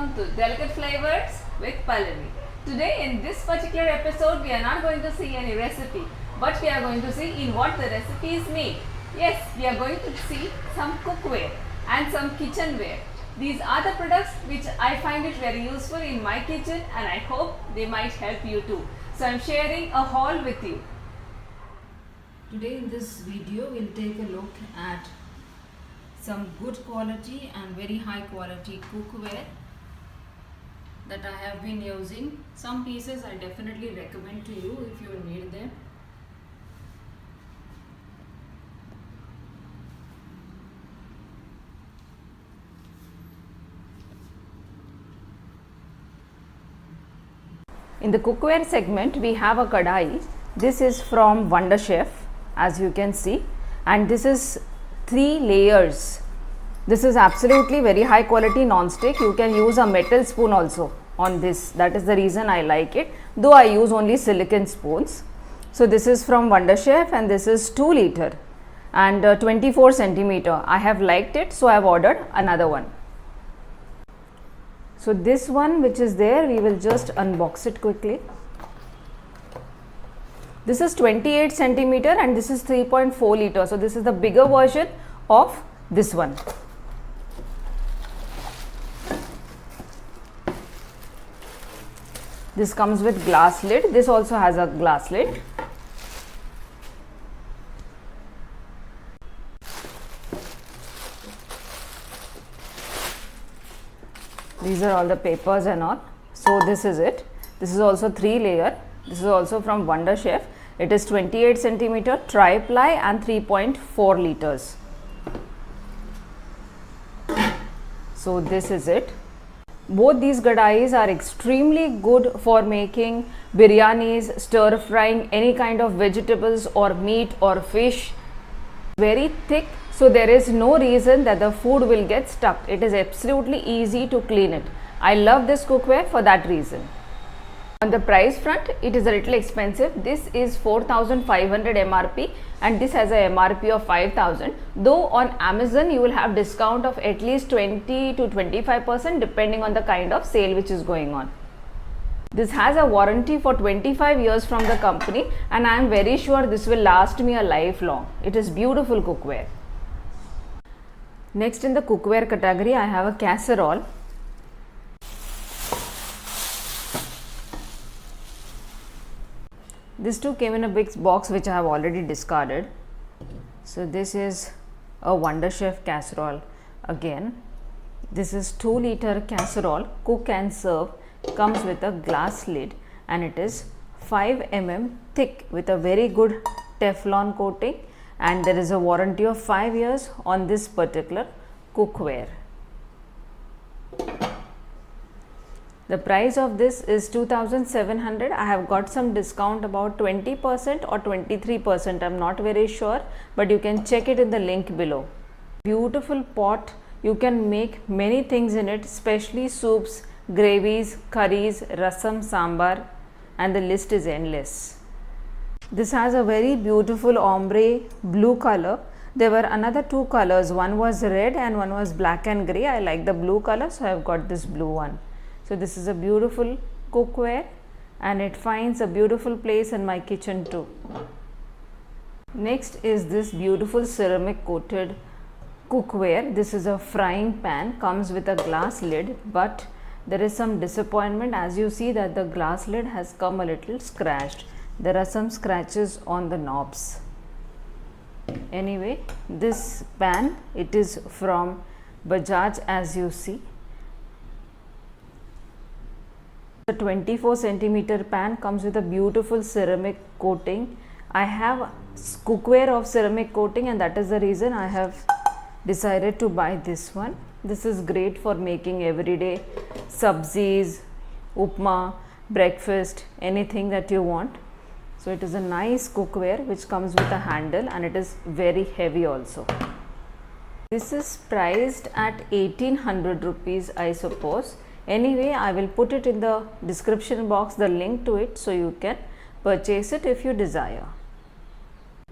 welcome to Delicate Flavors with Pallavi. Today in this particular episode we are not going to see any recipe, but we are going to see in what the recipe is made. Yes, we are going to see some cookware and some kitchenware. These are the products which I find it very useful in my kitchen and I hope they might help you too. So I am sharing a haul with you. Today in this video we'll take a look at some good quality and very high quality cookware that I have been using. Some pieces I definitely recommend to you if you need them. In the cookware segment, we have a kadai. This is from Wonder Chef, as you can see, and this is 3 layers. This is absolutely very high quality non-stick. You can use a metal spoon also on this. That is the reason I like it, though I use only silicone spoons. So this is from Wonder Chef and this is 2 liter and 24 centimeter. I have liked it, so I have ordered another one. So this one which is there, we will just unbox it quickly. This is 28 centimeter and this is 3.4 liter. So this is the bigger version of this one. This comes with glass lid. This also has a glass lid. These are all the papers and all. So this is it. This is also 3 layer. This is also from Wonder Chef. It is 28 centimeter tri-ply and 3.4 liters. So this is it. Both these kadais are extremely good for making biryanis, stir frying any kind of vegetables or meat or fish. Very thick, so there is no reason that the food will get stuck. It is absolutely easy to clean it. I love this cookware for that reason. On the price front, it is a little expensive. This is 4,500 MRP and this has a MRP of 5,000. Though on Amazon you will have discount of at least 20 to 25% depending on the kind of sale which is going on. This has a warranty for 25 years from the company and I am very sure this will last me a lifelong. It is beautiful cookware. Next in the cookware category, I have a casserole. These two came in a big box which I have already discarded. So this is a Wonder Chef casserole again. This is 2 liter casserole, cook and serve, comes with a glass lid and it is 5 mm thick with a very good Teflon coating and there is a warranty of 5 years on this particular cookware. The price of this is 2,700. I have got some discount about 20% or 23%. I am not very sure, but you can check it in the link below. Beautiful pot. You can make many things in it, especially soups, gravies, curries, rasam, sambar, and the list is endless. This has a very beautiful ombre blue color. There were another 2 colors. One was red and one was black and grey. I like the blue color, so I have got this blue one. So this is a beautiful cookware and it finds a beautiful place in my kitchen too. Next is this beautiful ceramic coated cookware. This is a frying pan, comes with a glass lid, but there is some disappointment as you see that the glass lid has come a little scratched. There are some scratches on the knobs. Anyway, this pan, it is from Bajaj as you see. The 24 centimeter pan comes with a beautiful ceramic coating. I have cookware of ceramic coating and that is the reason I have decided to buy this one. This is great for making everyday sabzis, upma, breakfast, anything that you want. So it is a nice cookware which comes with a handle and it is very heavy also. This is priced at 1800 rupees I suppose. Anyway, I will put it in the description box, the link to it, so you can purchase it if you desire.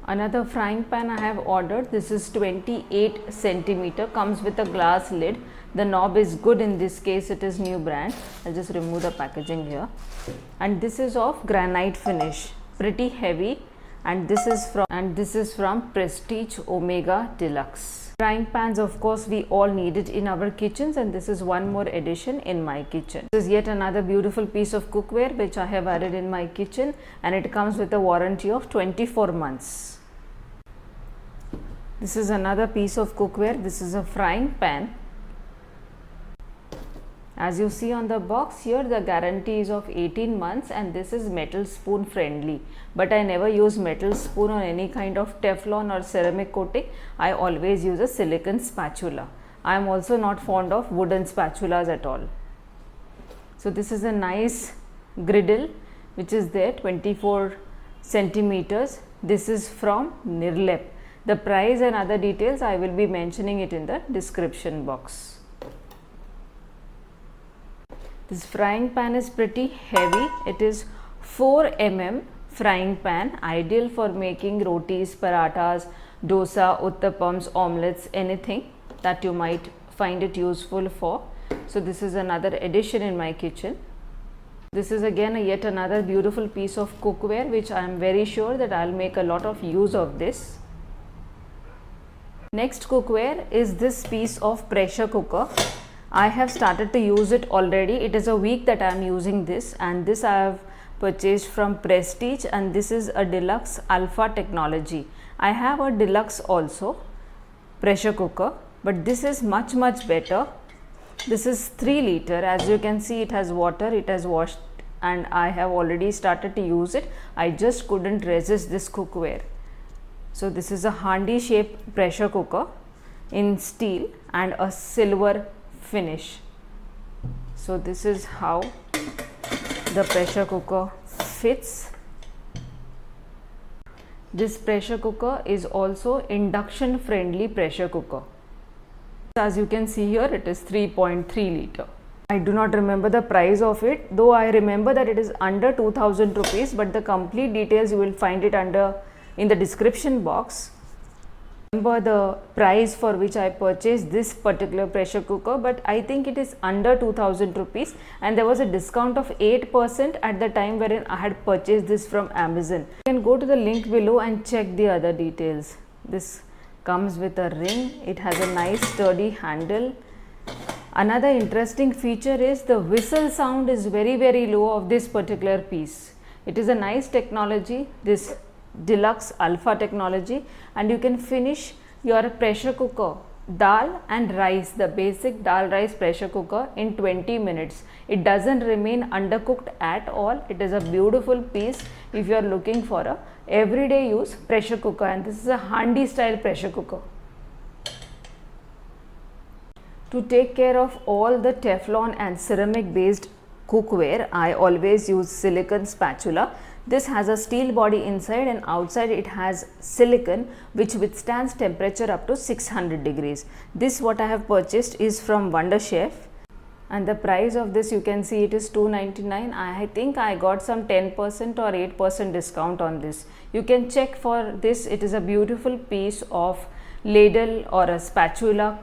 Another frying pan I have ordered. This is 28 centimeter, comes with a glass lid. The knob is good, in this case it is new brand. I'll just remove the packaging here. And this is of granite finish, pretty heavy, and this is from Prestige Omega Deluxe. Frying pans, of course, we all need it in our kitchens, and this is one more addition in my kitchen. This is yet another beautiful piece of cookware which I have added in my kitchen, and it comes with a warranty of 24 months. This is another piece of cookware. This is a frying pan. As you see on the box here, the guarantee is of 18 months, and this is metal spoon friendly. But I never use metal spoon on any kind of Teflon or ceramic coating. I always use a silicone spatula. I am also not fond of wooden spatulas at all. So this is a nice griddle which is there, 24 centimeters. This is from Nirlep. The price and other details I will be mentioning it in the description box. This frying pan is pretty heavy. It is 4 mm frying pan, ideal for making rotis, parathas, dosa, uttapams, omelets, anything that you might find it useful for. So this is another addition in my kitchen. This is again yet another beautiful piece of cookware which I am very sure that I will make a lot of use of this. Next cookware is this piece of pressure cooker. I have started to use it already. It is a week that I am using this, and this I have purchased from Prestige, and this is a Deluxe Alpha technology. I have a Deluxe also pressure cooker, but this is much better. This is 3 liter. As you can see, it has water, it has washed, and I have already started to use it. I just couldn't resist this cookware. So this is a handi shaped pressure cooker in steel and a silver finish. So this is how the pressure cooker fits. This pressure cooker is also induction friendly pressure cooker. As you can see here, it is 3.3 liter. I do not remember the price of it, though I remember that it is under 2000 rupees, but the complete details you will find it in the description box. Remember the price for which I purchased this particular pressure cooker, but I think it is under 2000 rupees, and there was a discount of 8% at the time wherein I had purchased this from Amazon. You can go to the link below and check the other details. This comes with a ring. It has a nice sturdy handle. Another interesting feature is the whistle sound is very low of this particular piece. It is a nice technology, this Deluxe Alpha technology, and you can finish your pressure cooker dal and rice, the basic dal rice pressure cooker, in 20 minutes. It doesn't remain undercooked at all. It is a beautiful piece if you are looking for a everyday use pressure cooker, and this is a handi style pressure cooker. To take care of all the Teflon and ceramic based cookware, I always use silicone spatula. This has a steel body inside, and outside it has silicone which withstands temperature up to 600 degrees. This what I have purchased is from Wonder Chef, and the price of this, you can see it is $2.99. I think I got some 10% or 8% discount on this. You can check for this. It is a beautiful piece of ladle or a spatula,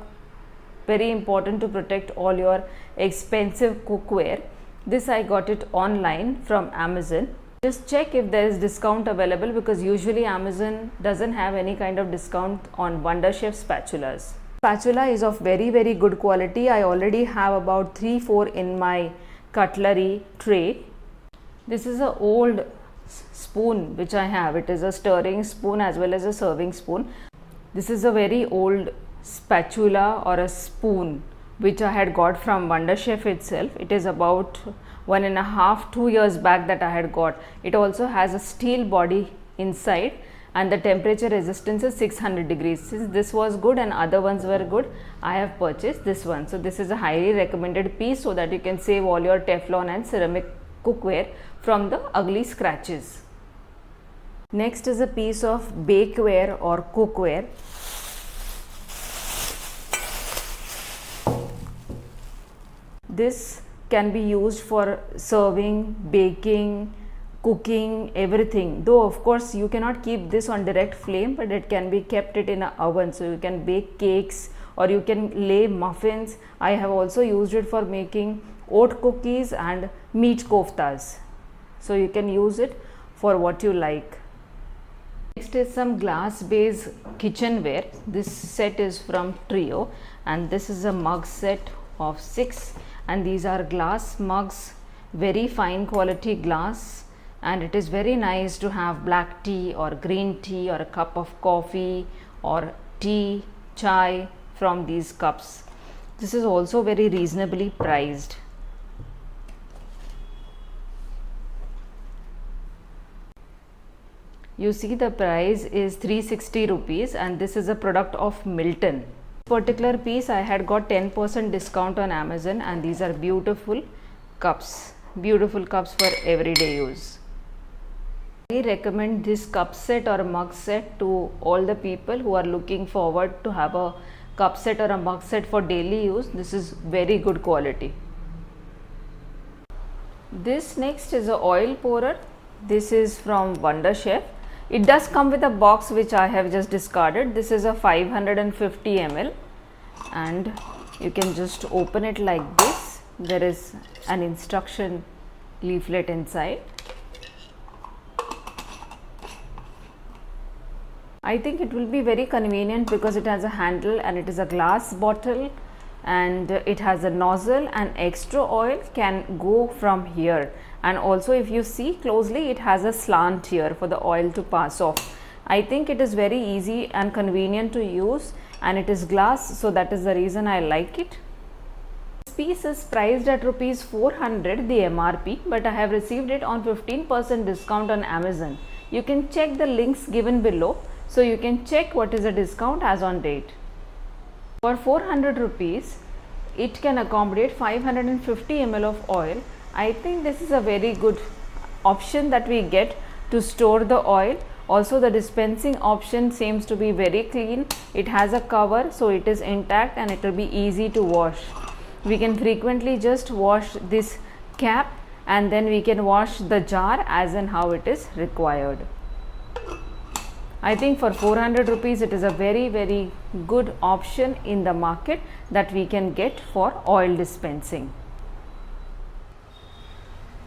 very important to protect all your expensive cookware. This I got it online from Amazon. Just check if there is discount available, because usually Amazon doesn't have any kind of discount on Wonder Chef spatulas. Spatula is of very good quality. I already have about 3-4 in my cutlery tray. This is an old spoon which I have. It is a stirring spoon as well as a serving spoon. This is a very old spatula or a spoon which I had got from Wonder Chef itself. It is about 1.5-2 years back that I had got. It also has a steel body inside, and the temperature resistance is 600 degrees. Since this was good and other ones were good, I have purchased this one. So this is a highly recommended piece so that you can save all your Teflon and ceramic cookware from the ugly scratches. Next is a piece of bakeware or cookware. This can be used for serving, baking, cooking, everything. Though of course you cannot keep this on direct flame, but it can be kept in an oven, so you can bake cakes or you can lay muffins. I have also used it for making oat cookies and meat koftas. So you can use it for what you like. Next is some glass based kitchenware. This set is from Trio, and this is a mug set of 6, and these are glass mugs, very fine quality glass, and it is very nice to have black tea or green tea or a cup of coffee or tea, chai from these cups. This is also very reasonably priced. You see the price is 360 rupees, and this is a product of Milton. This particular piece I had got 10% discount on Amazon, and these are beautiful cups for everyday use. I recommend this cup set or a mug set to all the people who are looking forward to have a cup set or a mug set for daily use. This is very good quality. This next is a oil pourer. This is from Wonder Chef. It does come with a box which I have just discarded. This is a 550 ml, and you can just open it like this. There is an instruction leaflet inside. I think it will be very convenient because it has a handle and it is a glass bottle, and it has a nozzle, and extra oil can go from here. And also, if you see closely, it has a slant here for the oil to pass off. I think it is very easy and convenient to use, and it is glass, so that is the reason I like it. This piece is priced at rupees 400, the MRP, but I have received it on 15% discount on Amazon. You can check the links given below, so you can check what is the discount as on date. For 400 rupees, it can accommodate 550 ml of oil. I think this is a very good option that we get to store the oil. Also, the dispensing option seems to be very clean. It has a cover, so it is intact and it will be easy to wash. We can frequently just wash this cap, and then we can wash the jar as and how it is required. I think for 400 rupees it is a very good option in the market that we can get for oil dispensing.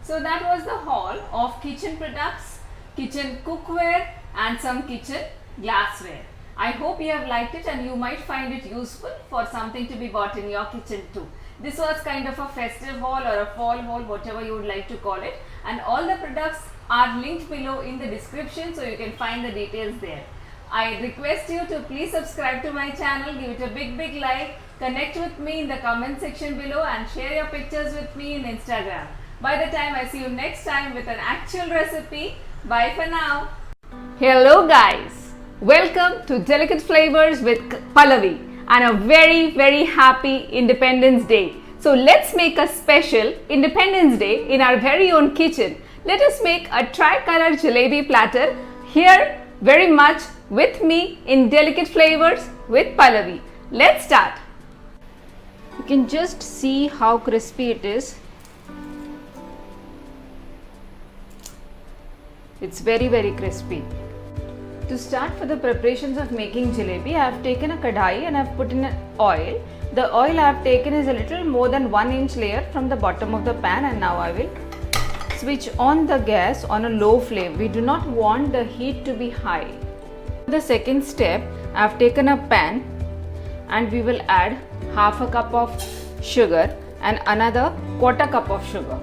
So that was the haul of kitchen products, kitchen cookware and some kitchen glassware. I hope you have liked it and you might find it useful for something to be bought in your kitchen too. This was kind of a festive haul or a fall haul, whatever you would like to call it, and all the products are linked below in the description, so you can find the details there. I request you to please subscribe to my channel, give it a big like, connect with me in the comment section below and share your pictures with me in Instagram. By the time I see you next time with an actual recipe, bye for now. Hello guys, welcome to Delicate Flavors with Pallavi, and a very happy Independence Day. So let's make a special Independence Day in our very own kitchen. Let us make a tri-color jalebi platter here very much with me in Delicate Flavors with Pallavi. Let's start. You can just see how crispy it is. It's very crispy. To start for the preparations of making jalebi, I have taken a kadai and I have put in oil. The oil I have taken is a little more than 1 inch layer from the bottom of the pan, and now I will switch on the gas on a low flame. We do not want the heat to be high. The second step, I have taken a pan and we will add half a cup of sugar and another quarter cup of sugar.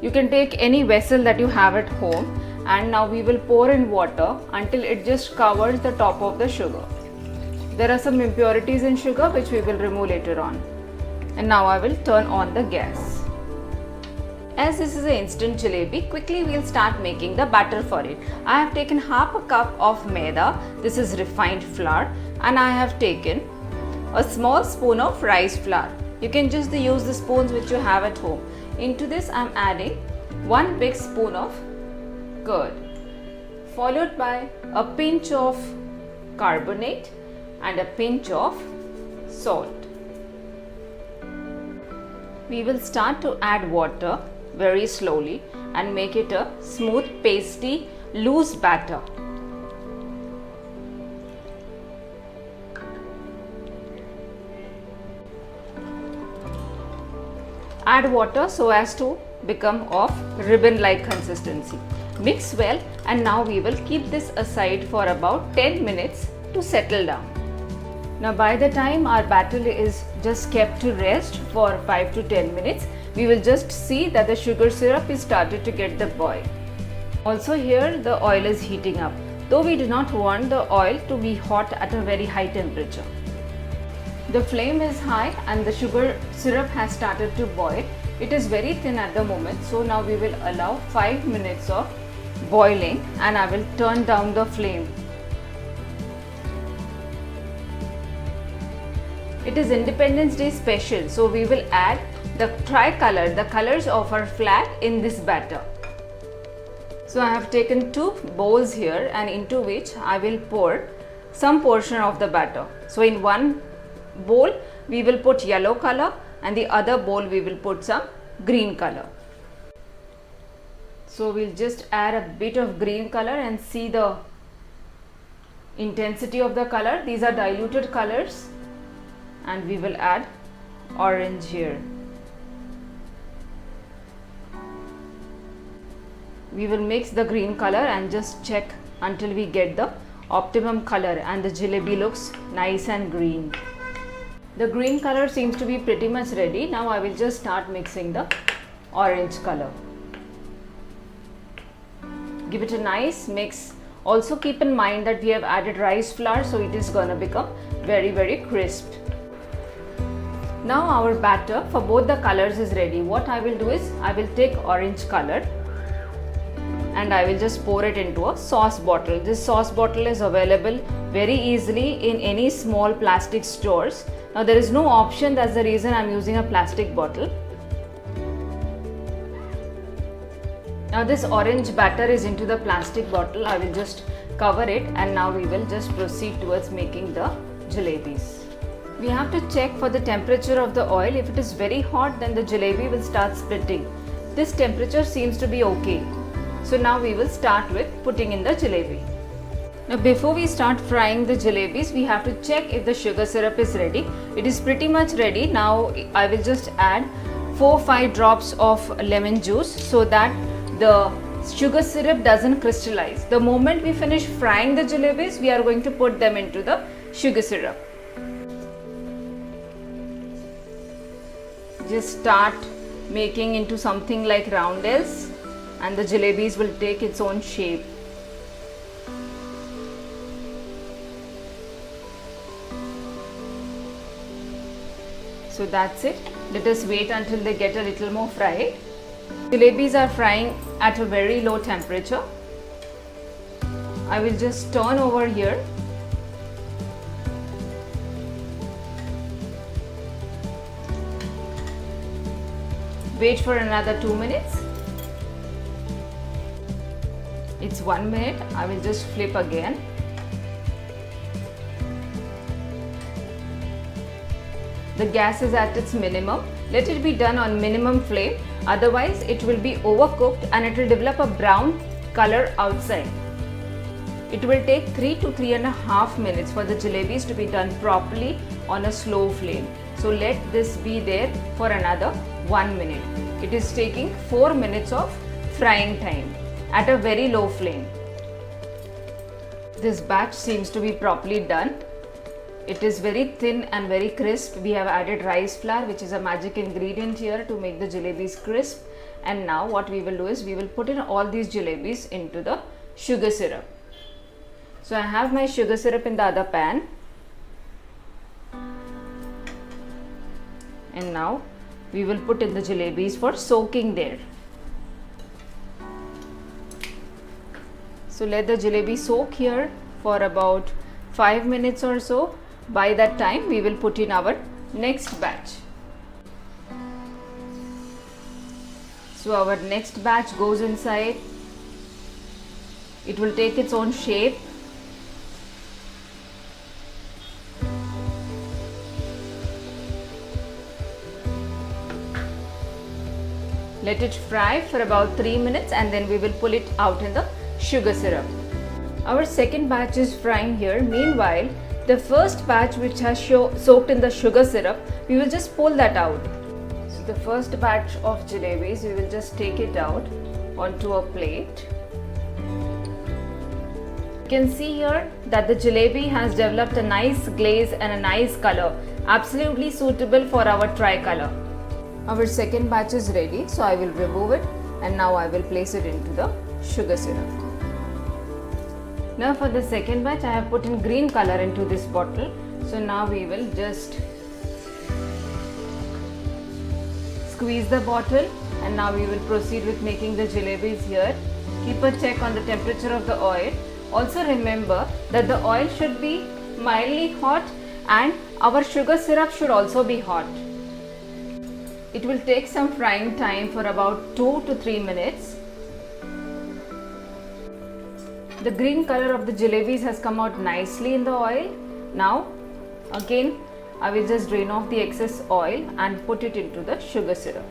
You can take any vessel that you have at home, and now we will pour in water until it just covers the top of the sugar. There are some impurities in sugar which we will remove later on. And now I will turn on the gas. As this is an instant jalebi, quickly we will start making the batter for it. I have taken half a cup of maida, this is refined flour, and I have taken a small spoon of rice flour. You can just use the spoons which you have at home. Into this I am adding 1 big spoon of curd, followed by a pinch of carbonate and a pinch of salt. We will start to add water very slowly and make it a smooth, pasty, loose batter. Add water so as to become of ribbon like consistency. Mix well, and now we will keep this aside for about 10 minutes to settle down. Now by the time our batter is just kept to rest for 5 to 10 minutes, we will just see that the sugar syrup is started to get the boil. Also here the oil is heating up, though we do not want the oil to be hot at a very high temperature. The flame is high and the sugar syrup has started to boil. It is very thin at the moment, so now we will allow 5 minutes of boiling and I will turn down the flame. It is Independence Day special, so we will add the tricolor, the colors of our flag in this batter. So I have taken 2 bowls here and into which I will pour some portion of the batter. So in one bowl we will put yellow color and the other bowl we will put some green color. So we'll just add a bit of green color and see the intensity of the color. These are diluted colors, and we will add orange here. We will mix the green color and just check until we get the optimum color and the jalebi looks nice and green. The green color seems to be pretty much ready. Now I will just start mixing the orange color. Give it a nice mix. Also keep in mind that we have added rice flour, so it is gonna become very crisp. Now our batter for both the colors is ready. What I will do is I will take orange color and I will just pour it into a sauce bottle. This sauce bottle is available very easily in any small plastic stores. Now there is no option, that's the reason I am using a plastic bottle. Now this orange batter is into the plastic bottle. I will just cover it and now we will just proceed towards making the jalebis. We have to check for the temperature of the oil. If it is very hot, then the jalebi will start splitting. This temperature seems to be okay. So now we will start with putting in the jalebi. Now before we start frying the jalebis, we have to check if the sugar syrup is ready. It is pretty much ready. Now I will just add 4-5 drops of lemon juice so that the sugar syrup doesn't crystallize. The moment we finish frying the jalebis, we are going to put them into the sugar syrup. Just start making into something like roundels and the jalebis will take its own shape. So that's it. Let us wait until they get a little more fried. Jalebis are frying at a very low temperature. I will just turn over here. Wait for another 2 minutes. It's 1 minute. I will just flip again. The gas is at its minimum. Let it be done on minimum flame, otherwise it will be overcooked and it will develop a brown color outside. It will take 3 to 3.5 minutes for the jalebis to be done properly on a slow flame. So let this be there for another 1 minute. It is taking 4 minutes of frying time at a very low flame. This batch seems to be properly done. It is very thin and very crisp. We have added rice flour, which is a magic ingredient here to make the jalebis crisp. And now what we will do is we will put in all these jalebis into the sugar syrup. So I have my sugar syrup in the other pan. And now we will put in the jalebis for soaking there. So let the jalebi soak here for about 5 minutes or so. By that time we will put in our next batch. So our next batch goes inside. It will take its own shape. Let it fry for about 3 minutes and then we will pull it out in the sugar syrup. Our second batch is frying here. Meanwhile, the first batch which has soaked in the sugar syrup, we will just pull that out. So the first batch of jalebis, we will just take it out onto a plate. You can see here that the jalebi has developed a nice glaze and a nice color, absolutely suitable for our tricolor. Our second batch is ready, so I will remove it and now I will place it into the sugar syrup. Now for the second batch, I have put in green color into this bottle. So now we will just squeeze the bottle and now we will proceed with making the jalebis here. Keep a check on the temperature of the oil. Also remember that the oil should be mildly hot and our sugar syrup should also be hot. It will take some frying time for about 2 to 3 minutes. The green color of the jalebis has come out nicely in the oil. Now again I will just drain off the excess oil and put it into the sugar syrup.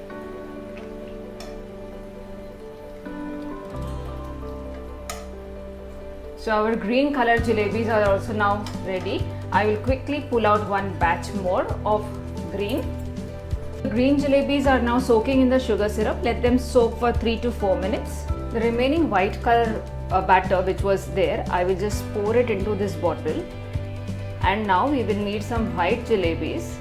So our green color jalebis are also now ready. I will quickly pull out one batch more of green. The green jalebis are now soaking in the sugar syrup. Let them soak for 3 to 4 minutes. The remaining white color batter which was there, I will just pour it into this bottle. And now we will need some white jalebis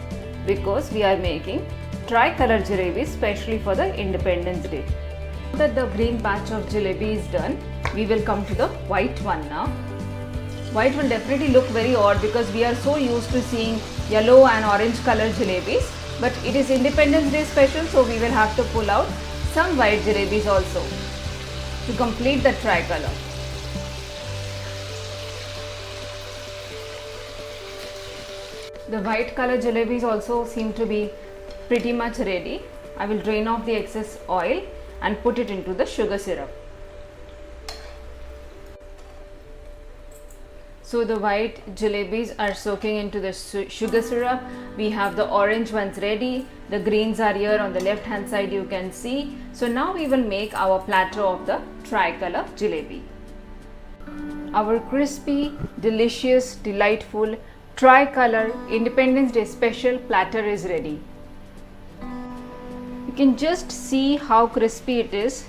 because we are making tricolor jalebis specially for the Independence Day. Now that the green batch of jalebi is done, we will come to the white one now. White will definitely look very odd because we are so used to seeing yellow and orange color jalebis, but it is Independence Day special, so we will have to pull out some white jalebis also to complete the tricolor. The white color jalebis also seem to be pretty much ready. I will drain off the excess oil and put it into the sugar syrup. So the white jalebis are soaking into the sugar syrup. We have the orange ones ready. The greens are here on the left hand side, you can see. So now we will make our platter of the tricolor jalebi. Our crispy, delicious, delightful tricolor Independence Day special platter is ready. You can just see how crispy it is.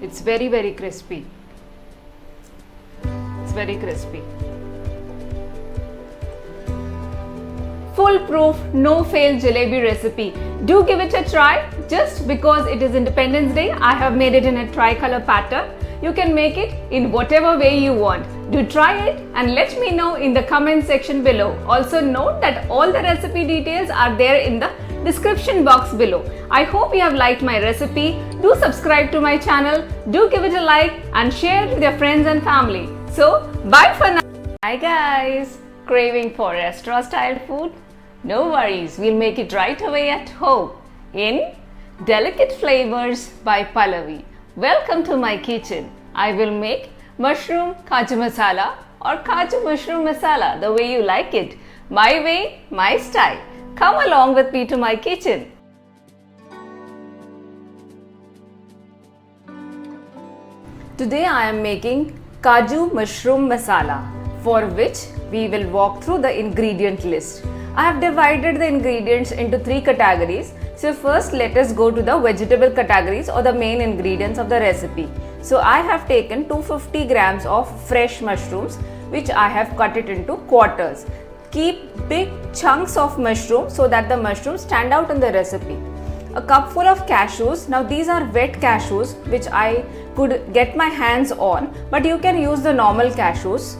It's very, very crispy. It's very crispy. Foolproof, no fail jalebi recipe. Do give it a try. Just because it is Independence Day, I have made it in a tricolor pattern. You can make it in whatever way you want. Do try it and let me know in the comment section below. Also note that all the recipe details are there in the description box below. I hope you have liked my recipe. Do subscribe to my channel. Do give it a like and share it with your friends and family. So, bye for now. Hi guys! Craving for restaurant style food? No worries, we'll make it right away at home in Delicate Flavors by Pallavi. Welcome to my kitchen. I will make mushroom kaju masala or kaju mushroom masala, the way you like it. My way, my style. Come along with me to my kitchen. Today I am making kaju mushroom masala, for which we will walk through the ingredient list. I have divided the ingredients into 3 categories. So first let us go to the vegetable categories or the main ingredients of the recipe. So I have taken 250 grams of fresh mushrooms, which I have cut it into quarters. Keep big chunks of mushroom so that the mushrooms stand out in the recipe. A cupful of cashews. Now these are wet cashews which I could get my hands on, but you can use the normal cashews.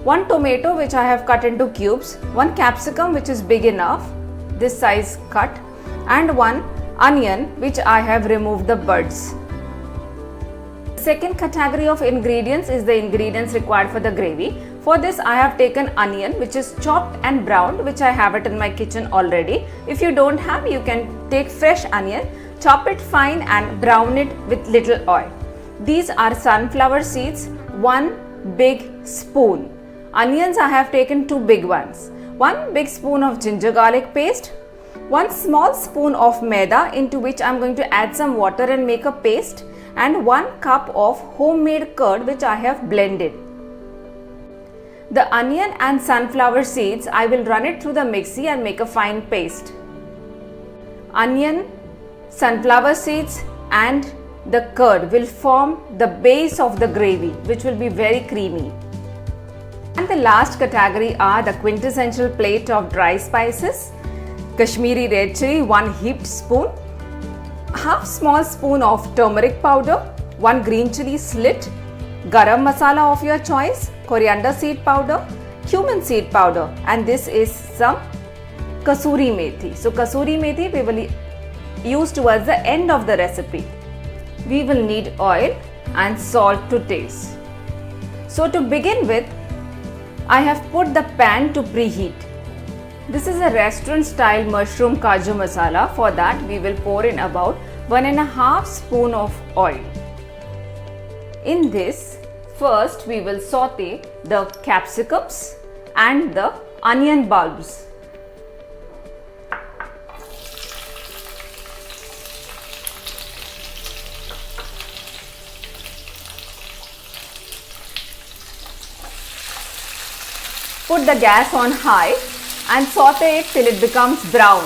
1 tomato which I have cut into cubes, 1 capsicum which is big enough, this size cut, and 1 onion which I have removed the buds. Second category of ingredients is the ingredients required for the gravy. For this I have taken onion which is chopped and browned, which I have it in my kitchen already. If you don't have, you can take fresh onion, chop it fine and brown it with little oil. These are sunflower seeds, 1 big spoon. Onions I have taken 2 big ones. 1 big spoon of ginger garlic paste, 1 small spoon of maida into which I am going to add some water and make a paste, and 1 cup of homemade curd which I have blended. The onion and sunflower seeds, I will run it through the mixie and make a fine paste. Onion, sunflower seeds and the curd will form the base of the gravy, which will be very creamy. And the last category are the quintessential plate of dry spices. Kashmiri red chili, 1 heaped spoon. Half small spoon of turmeric powder, 1 green chili slit, garam masala of your choice, coriander seed powder, cumin seed powder, and this is some kasuri methi. So kasuri methi we will use towards the end of the recipe. We will need oil and salt to taste. So to begin with, I have put the pan to preheat. This is a restaurant style mushroom kaju masala. For that we will pour in about 1.5 spoon of oil. In this, first we will saute the capsicums and the onion bulbs. Put the gas on high and saute it till it becomes brown.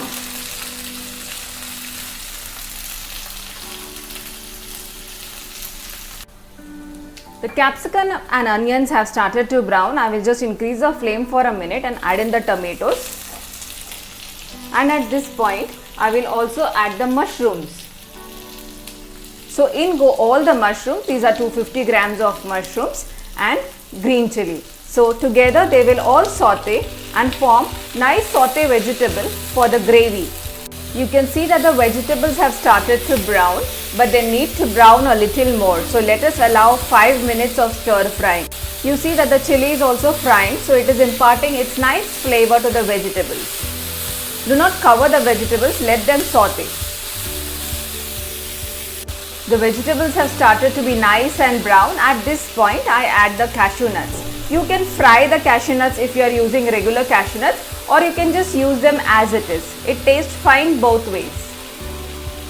The capsicum and onions have started to brown. I will just increase the flame for a minute and add in the tomatoes. And at this point, I will also add the mushrooms. So in go all the mushrooms. These are 250 grams of mushrooms and green chili. So together they will all saute and form nice saute vegetable for the gravy. You can see that the vegetables have started to brown, but they need to brown a little more. So let us allow 5 minutes of stir frying. You see that the chili is also frying, so it is imparting its nice flavor to the vegetables. Do not cover the vegetables, let them saute. The vegetables have started to be nice and brown. At this point, I add the cashew nuts. You can fry the cashew nuts if you are using regular cashew nuts, or you can just use them as it is. It tastes fine both ways.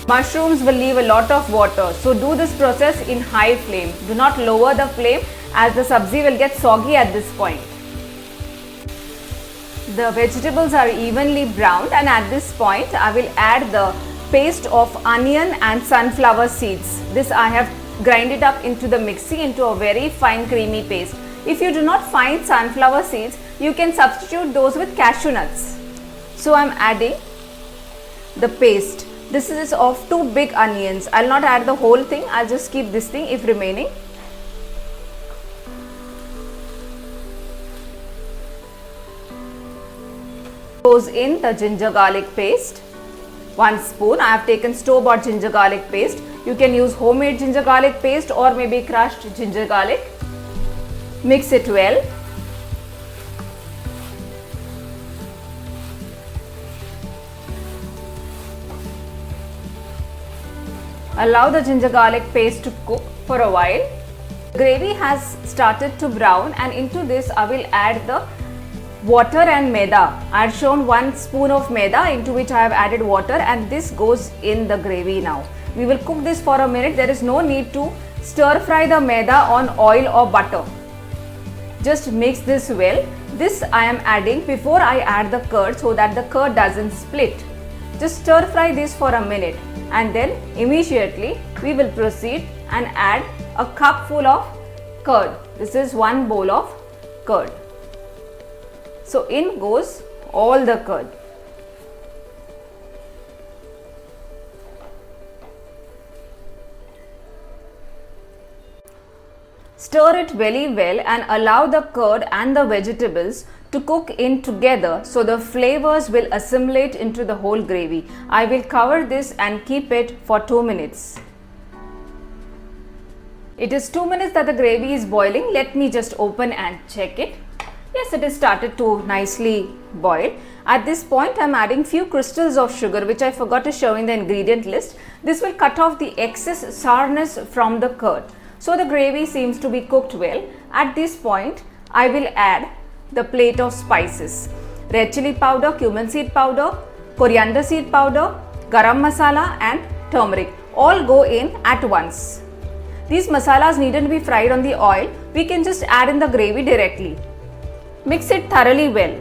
Mushrooms will leave a lot of water, so do this process in high flame. Do not lower the flame as the sabzi will get soggy at this point. The vegetables are evenly browned, and at this point I will add the paste of onion and sunflower seeds. This I have grinded up into the mixie into a very fine creamy paste. If you do not find sunflower seeds, you can substitute those with cashew nuts. So I am adding the paste. This is of 2 big onions. I will not add the whole thing. I will just keep this thing if remaining. Goes in the ginger garlic paste. 1 spoon. I have taken store-bought ginger garlic paste. You can use homemade ginger garlic paste or maybe crushed ginger garlic. Mix it well. Allow the ginger garlic paste to cook for a while. Gravy has started to brown, and into this I will add the water and maida. I have shown 1 spoon of maida into which I have added water, and this goes in the gravy now. We will cook this for a minute. There is no need to stir fry the maida on oil or butter. Just mix this well. This I am adding before I add the curd so that the curd doesn't split. Just stir fry this for a minute, and then immediately we will proceed and add a cup full of curd. This is 1 bowl of curd. So in goes all the curd. Stir it very well and allow the curd and the vegetables to cook in together so the flavors will assimilate into the whole gravy. I will cover this and keep it for 2 minutes. It is 2 minutes that the gravy is boiling. Let me just open and check it. Yes, it has started to nicely boil. At this point, I am adding few crystals of sugar which I forgot to show in the ingredient list. This will cut off the excess sourness from the curd. So the gravy seems to be cooked well. At this point, I will add the plate of spices. Red chili powder, cumin seed powder, coriander seed powder, garam masala and turmeric. All go in at once. These masalas needn't be fried on the oil. We can just add in the gravy directly. Mix it thoroughly well.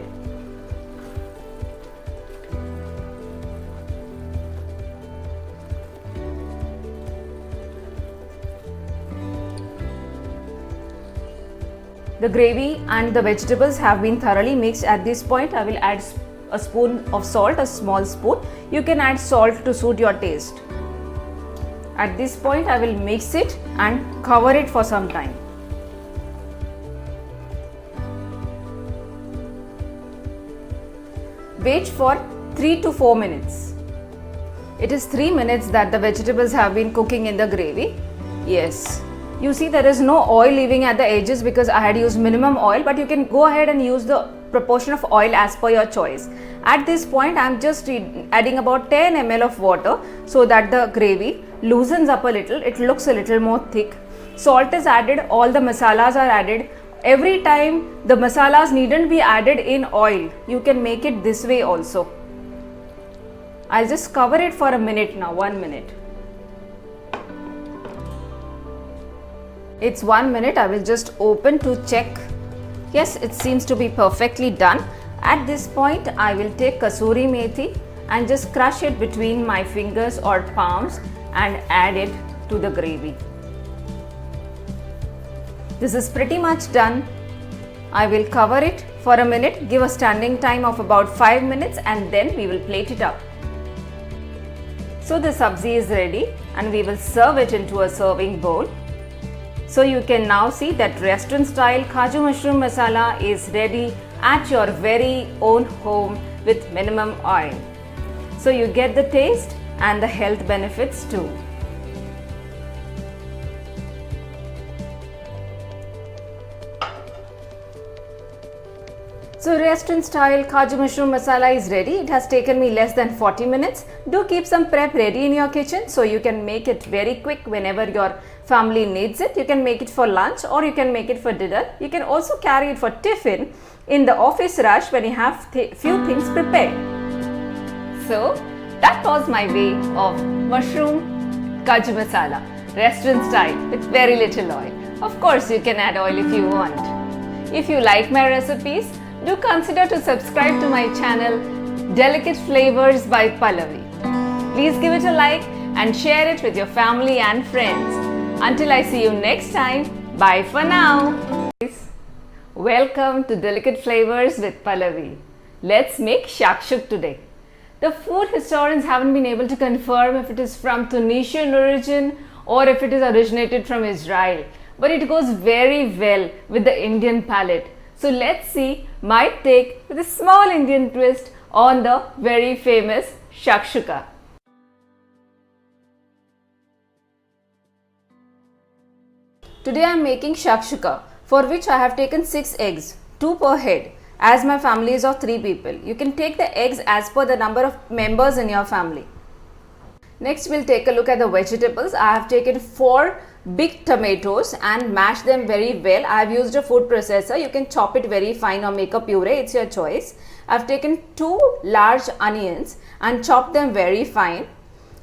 The gravy and the vegetables have been thoroughly mixed. At this point, I will add a spoon of salt, a small spoon. You can add salt to suit your taste. At this point, I will mix it and cover it for some time. Wait for 3 to 4 minutes. It is 3 minutes that the vegetables have been cooking in the gravy. Yes. You see there is no oil leaving at the edges because I had used minimum oil, but you can go ahead and use the proportion of oil as per your choice. At this point I am just adding about 10 ml of water so that the gravy loosens up a little, it looks a little more thick. Salt is added, all the masalas are added. Every time the masalas needn't be added in oil, you can make it this way also. I'll just cover it for a minute now, 1 minute. It's 1 minute, I will just open to check. Yes, it seems to be perfectly done. At this point, I will take kasuri methi and just crush it between my fingers or palms and add it to the gravy. This is pretty much done. I will cover it for a minute, give a standing time of about 5 minutes and then we will plate it up. So the sabzi is ready and we will serve it into a serving bowl. So you can now see that restaurant style Kaju mushroom masala is ready at your very own home with minimum oil. So you get the taste and the health benefits too. So restaurant style Kaju mushroom masala is ready. It has taken me less than 40 minutes. Do keep some prep ready in your kitchen so you can make it very quick whenever your family needs it. You can make it for lunch or you can make it for dinner. You can also carry it for tiffin in the office rush when you have few things prepared. So that was my way of mushroom Kaju masala, restaurant style with very little oil. Of course you can add oil if you want. If you like my recipes, do consider to subscribe to my channel Delicate Flavors by Pallavi. Please give it a like and share it with your family and friends. Until I see you next time, bye for now. Welcome to Delicate Flavors with Pallavi. Let's make shakshuk today. The food historians haven't been able to confirm if it is from Tunisian origin or if it is originated from Israel, but it goes very well with the Indian palate. So let's see my take with a small Indian twist on the very famous shakshuka. Today I am making shakshuka, for which I have taken 6 eggs, 2 per head, as my family is of 3 people. You can take the eggs as per the number of members in your family. Next we'll take a look at the vegetables. I have taken 4 big tomatoes and mashed them very well. I have used a food processor. You can chop it very fine or make a puree, it's your choice. I have taken 2 large onions and chopped them very fine.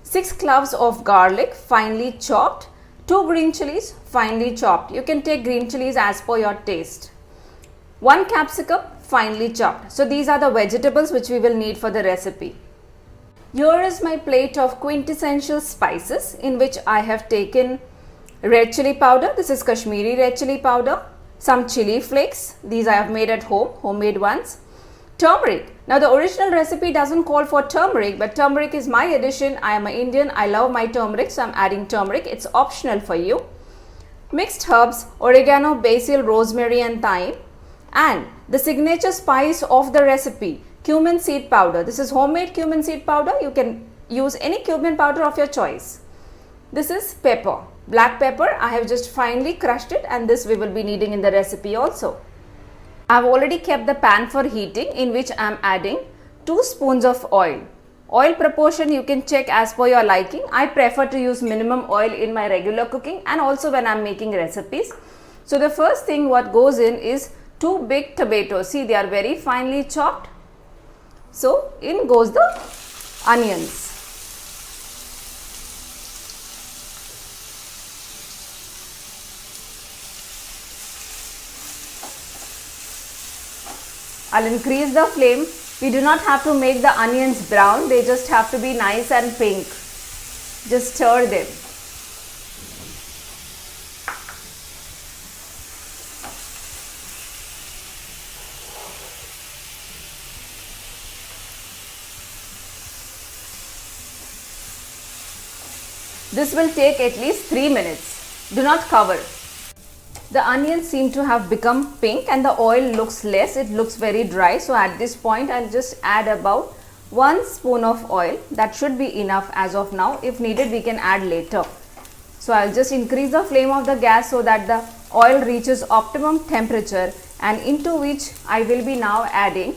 6 cloves of garlic finely chopped. 2 green chilies finely chopped. You can take green chilies as per your taste. 1 capsicum finely chopped. So these are the vegetables which we will need for the recipe. Here is my plate of quintessential spices, in which I have taken red chili powder. This is Kashmiri red chili powder. Some chili flakes. These I have made at home, homemade ones. Turmeric. Now the original recipe doesn't call for turmeric, but turmeric is my addition. I am an Indian. I love my turmeric, so I am adding turmeric. It's optional for you. Mixed herbs, oregano, basil, rosemary and thyme. And the signature spice of the recipe, cumin seed powder. This is homemade cumin seed powder. You can use any cumin powder of your choice. This is pepper, black pepper. I have just finely crushed it, and this we will be needing in the recipe also. I have already kept the pan for heating, in which I am adding 2 spoons of oil. Oil proportion you can check as per your liking. I prefer to use minimum oil in my regular cooking and also when I am making recipes. So the first thing what goes in is 2 big tomatoes. See, they are very finely chopped. So in goes the onions. I'll increase the flame. We do not have to make the onions brown, they just have to be nice and pink. Just stir them. This will take at least 3 minutes. Do not cover. The onions seem to have become pink and the oil looks less. It looks very dry. So at this point, I'll just add about 1 spoon of oil. That should be enough as of now. If needed, we can add later. So I'll just increase the flame of the gas so that the oil reaches optimum temperature, and into which I will be now adding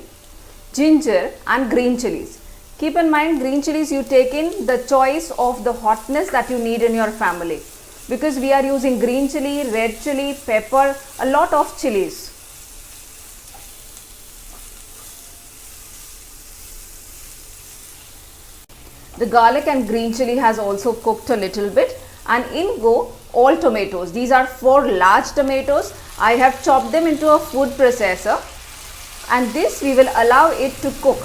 ginger and green chilies. Keep in mind, green chilies you take in the choice of the hotness that you need in your family, because we are using green chili, red chili, pepper, a lot of chilies. The garlic and green chili has also cooked a little bit, and in go all tomatoes. These are 4 large tomatoes. I have chopped them into a food processor, and this we will allow it to cook.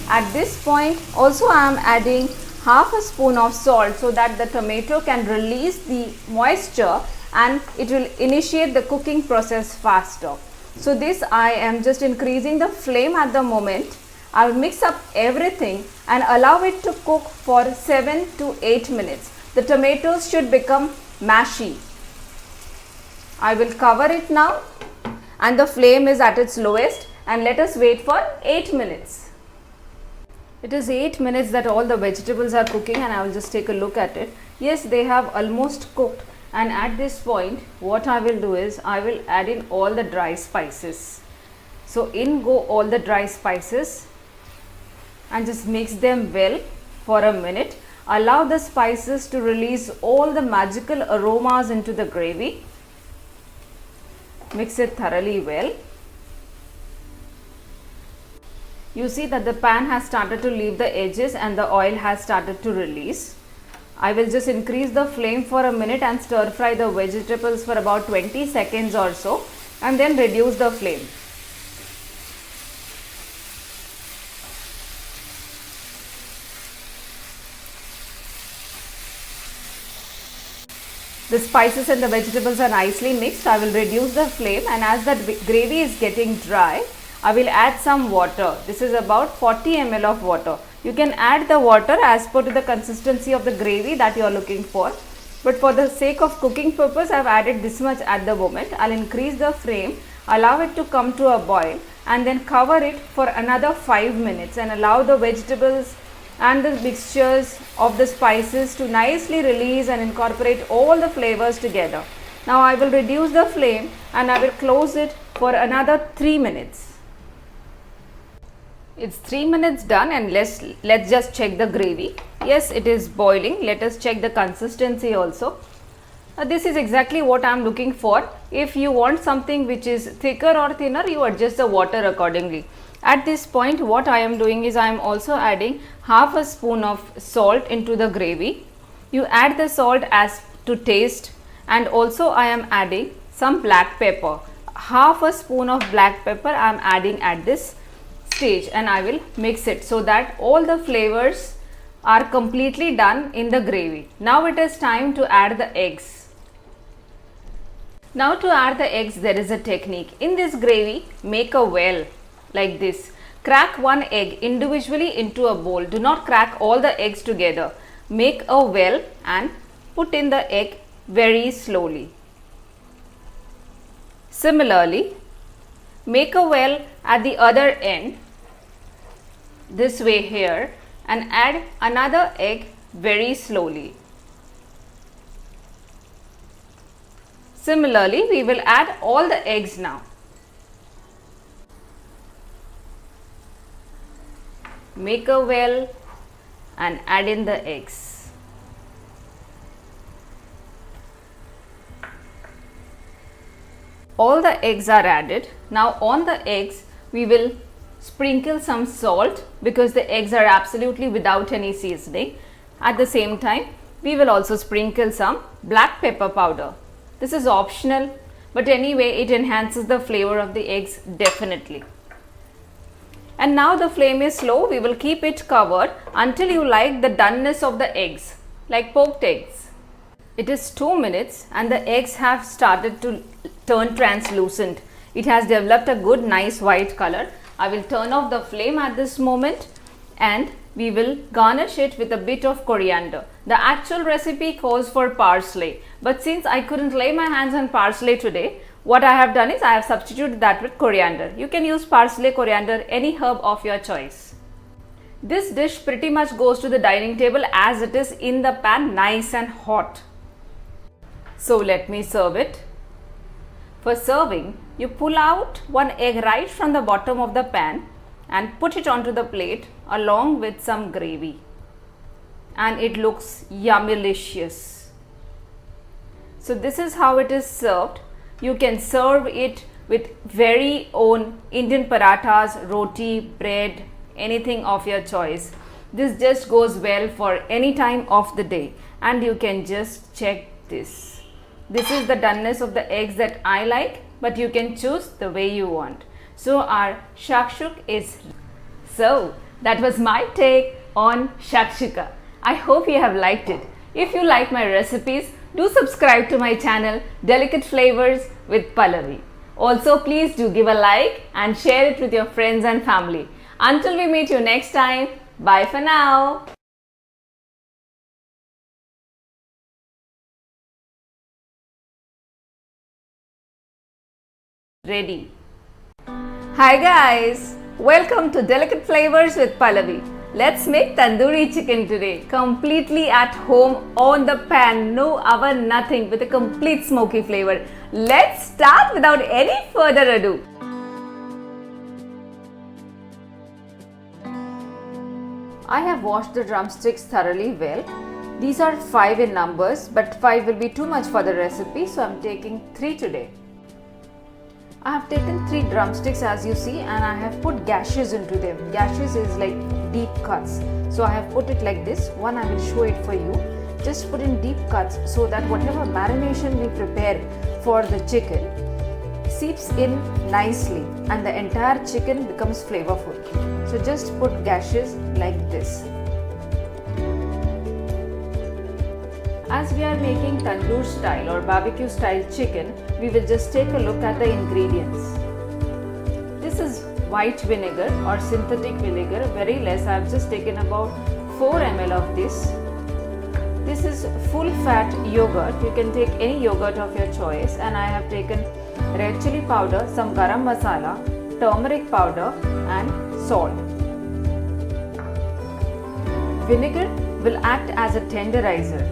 At this point also I am adding half a spoon of salt so that the tomato can release the moisture and it will initiate the cooking process faster. So this I am just increasing the flame at the moment. I will mix up everything and allow it to cook for 7 to 8 minutes. The tomatoes should become mashy. I will cover it now, and the flame is at its lowest, and let us wait for 8 minutes. It is 8 minutes that all the vegetables are cooking, and I will just take a look at it. Yes, they have almost cooked, and at this point what I will do is I will add in all the dry spices. So in go all the dry spices and just mix them well for a minute. Allow the spices to release all the magical aromas into the gravy. Mix it thoroughly well. You see that the pan has started to leave the edges and the oil has started to release. I will just increase the flame for a minute and stir fry the vegetables for about 20 seconds or so, and then reduce the flame. The spices and the vegetables are nicely mixed. I will reduce the flame, and as the gravy is getting dry, I will add some water. This is about 40 ml of water. You can add the water as per to the consistency of the gravy that you are looking for. But for the sake of cooking purpose, I have added this much at the moment. I will increase the flame, allow it to come to a boil, and then cover it for another 5 minutes and allow the vegetables and the mixtures of the spices to nicely release and incorporate all the flavors together. Now I will reduce the flame and I will close it for another 3 minutes. It's 3 minutes done, and let's just check the gravy. Yes, it is boiling. Let us check the consistency also. This is exactly what I am looking for. If you want something which is thicker or thinner, you adjust the water accordingly. At this point, what I am doing is I am also adding half a spoon of salt into the gravy. You add the salt as to taste, and also I am adding some black pepper. Half a spoon of black pepper I am adding at this stage, and I will mix it so that all the flavors are completely done in the gravy. Now it is time to add the eggs. Now to add the eggs, there is a technique. In this gravy, make a well like this. Crack one egg individually into a bowl. Do not crack all the eggs together. Make a well and put in the egg very slowly. Similarly, make a well at the other end, this way here, and add another egg very slowly. Similarly, we will add all the eggs now. Make a well and add in the eggs. All the eggs are added. Now on the eggs, we will sprinkle some salt because the eggs are absolutely without any seasoning. At the same time, we will also sprinkle some black pepper powder. This is optional, but anyway, it enhances the flavor of the eggs definitely. And now the flame is slow. We will keep it covered until you like the doneness of the eggs, like poked eggs. It is 2 minutes and the eggs have started to turn translucent. It has developed a good nice white color. I will turn off the flame at this moment and we will garnish it with a bit of coriander. The actual recipe calls for parsley, but since I couldn't lay my hands on parsley today, what I have done is I have substituted that with coriander. You can use parsley, coriander, any herb of your choice. This dish pretty much goes to the dining table as it is in the pan, nice and hot. So let me serve it. For serving, you pull out one egg right from the bottom of the pan and put it onto the plate along with some gravy. And it looks yummylicious. So this is how it is served. You can serve it with very own Indian parathas, roti, bread, anything of your choice. This just goes well for any time of the day, and you can just check this. This is the doneness of the eggs that I like, but you can choose the way you want. So our shakshuk is. So that was my take on shakshuka. I hope you have liked it. If you like my recipes, do subscribe to my channel Delicate Flavors with Pallavi. Also, please do give a like and share it with your friends and family. Until we meet you next time, bye for now. Ready. Hi guys, welcome to Delicate Flavors with Pallavi. Let's make tandoori chicken today, completely at home on the pan, no oven, nothing, with a complete smoky flavor. Let's start without any further ado. I have washed the drumsticks thoroughly well. These are 5 in numbers, but 5 will be too much for the recipe, so I am taking 3 today. I have taken 3 drumsticks as you see, and I have put gashes into them. Gashes is like deep cuts. So I have put it like this. One, I will show it for you. Just put in deep cuts so that whatever marination we prepare for the chicken seeps in nicely and the entire chicken becomes flavorful. So just put gashes like this. As we are making tandoor style or barbecue style chicken, we will just take a look at the ingredients. This is white vinegar or synthetic vinegar, very less. I have just taken about 4 ml of this. This is full fat yogurt. You can take any yogurt of your choice, and I have taken red chili powder, some garam masala, turmeric powder and salt. Vinegar will act as a tenderizer.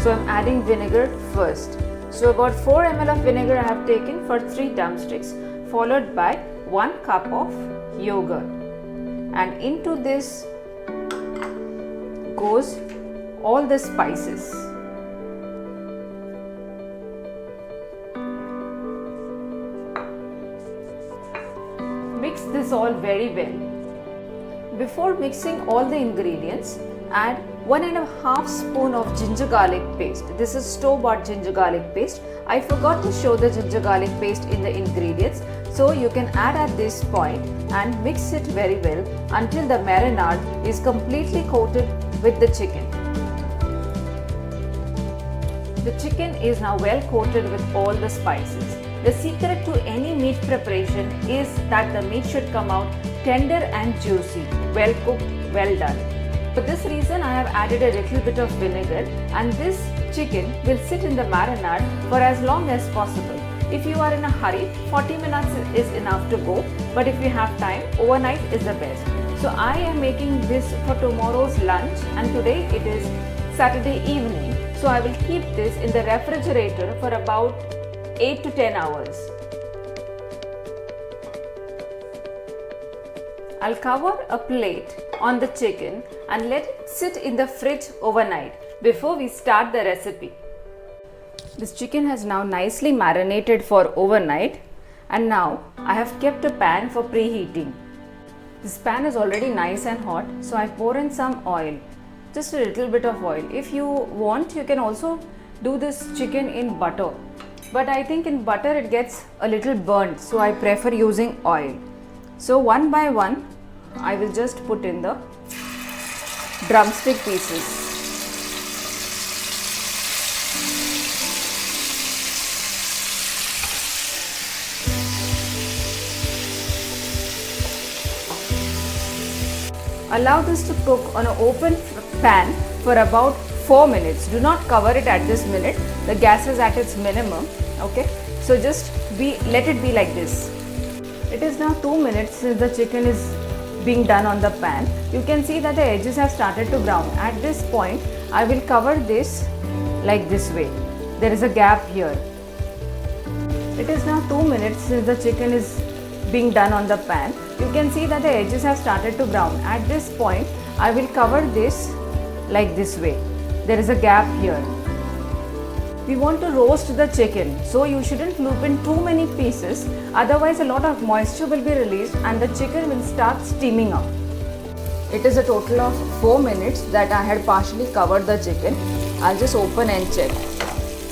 So I am adding vinegar first. So about 4 ml of vinegar I have taken for 3 drumsticks, followed by 1 cup of yogurt. And into this goes all the spices. Mix this all very well. Before mixing all the ingredients, add 1.5 spoon of ginger garlic paste. This is store-bought ginger garlic paste. I forgot to show the ginger garlic paste in the ingredients, so you can add at this point and mix it very well until the marinade is completely coated with the chicken. The chicken is now well coated with all the spices. The secret to any meat preparation is that the meat should come out tender and juicy, well cooked, well done. For this reason, I have added a little bit of vinegar, and this chicken will sit in the marinade for as long as possible. If you are in a hurry, 40 minutes is enough to go, but if you have time, overnight is the best. So I am making this for tomorrow's lunch, and today it is Saturday evening. So I will keep this in the refrigerator for about 8 to 10 hours. I'll cover a plate on the chicken and let it sit in the fridge overnight before we start the recipe. This chicken has now nicely marinated for overnight, and now I have kept a pan for preheating. This pan is already nice and hot, so I pour in some oil, just a little bit of oil. If you want, you can also do this chicken in butter, but I think in butter it gets a little burnt, so I prefer using oil. So one by one I will just put in the drumstick pieces. Allow this to cook on an open pan for about 4 minutes. Do not cover it at this minute. The gas is at its minimum. Okay, so just let it be like this. It is now 2 minutes since the chicken is being done on the pan. You can see that the edges have started to brown. At this point, I will cover this like this way. There is a gap here. It is now 2 minutes since the chicken is being done on the pan. You can see that the edges have started to brown. At this point, I will cover this like this way. There is a gap here. We want to roast the chicken, so you shouldn't loop in too many pieces, otherwise a lot of moisture will be released and the chicken will start steaming up. It is a total of 4 minutes that I had partially covered the chicken. I'll just open and check.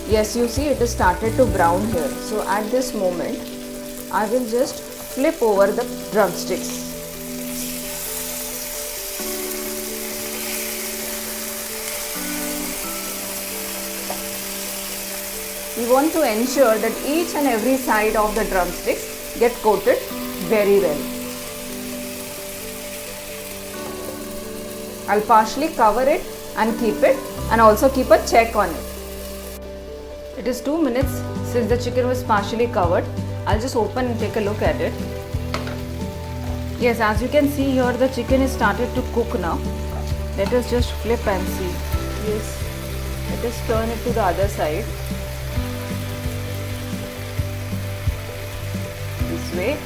Yes, you see it has started to brown here. So at this moment, I will just flip over the drumsticks. We want to ensure that each and every side of the drumsticks get coated very well. I'll partially cover it and keep it, and also keep a check on it. It is 2 minutes since the chicken was partially covered. I'll just open and take a look at it. Yes, as you can see here, the chicken is started to cook now. Let us just flip and see. Yes, let us turn it to the other side. This way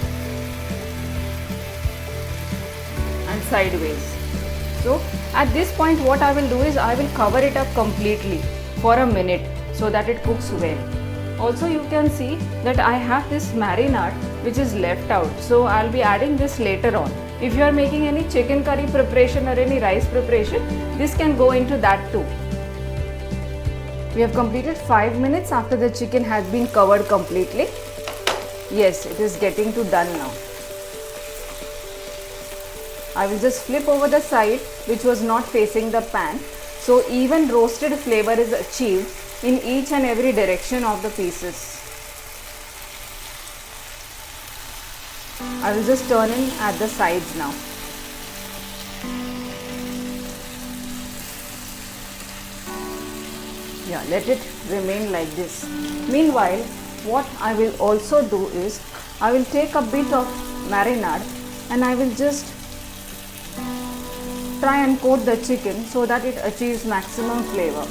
and sideways. So at this point what I will do is I will cover it up completely for a minute so that it cooks well. Also you can see that I have this marinade which is left out, so I'll be adding this later on. If you are making any chicken curry preparation or any rice preparation, this can go into that too. We have completed 5 minutes after the chicken has been covered completely. Yes, it is getting to done now. I will just flip over the side which was not facing the pan, so even roasted flavor is achieved in each and every direction of the pieces. I will just turn in at the sides now. Yeah, let it remain like this. Meanwhile, what I will also do is I will take a bit of marinade and I will just try and coat the chicken so that it achieves maximum flavor.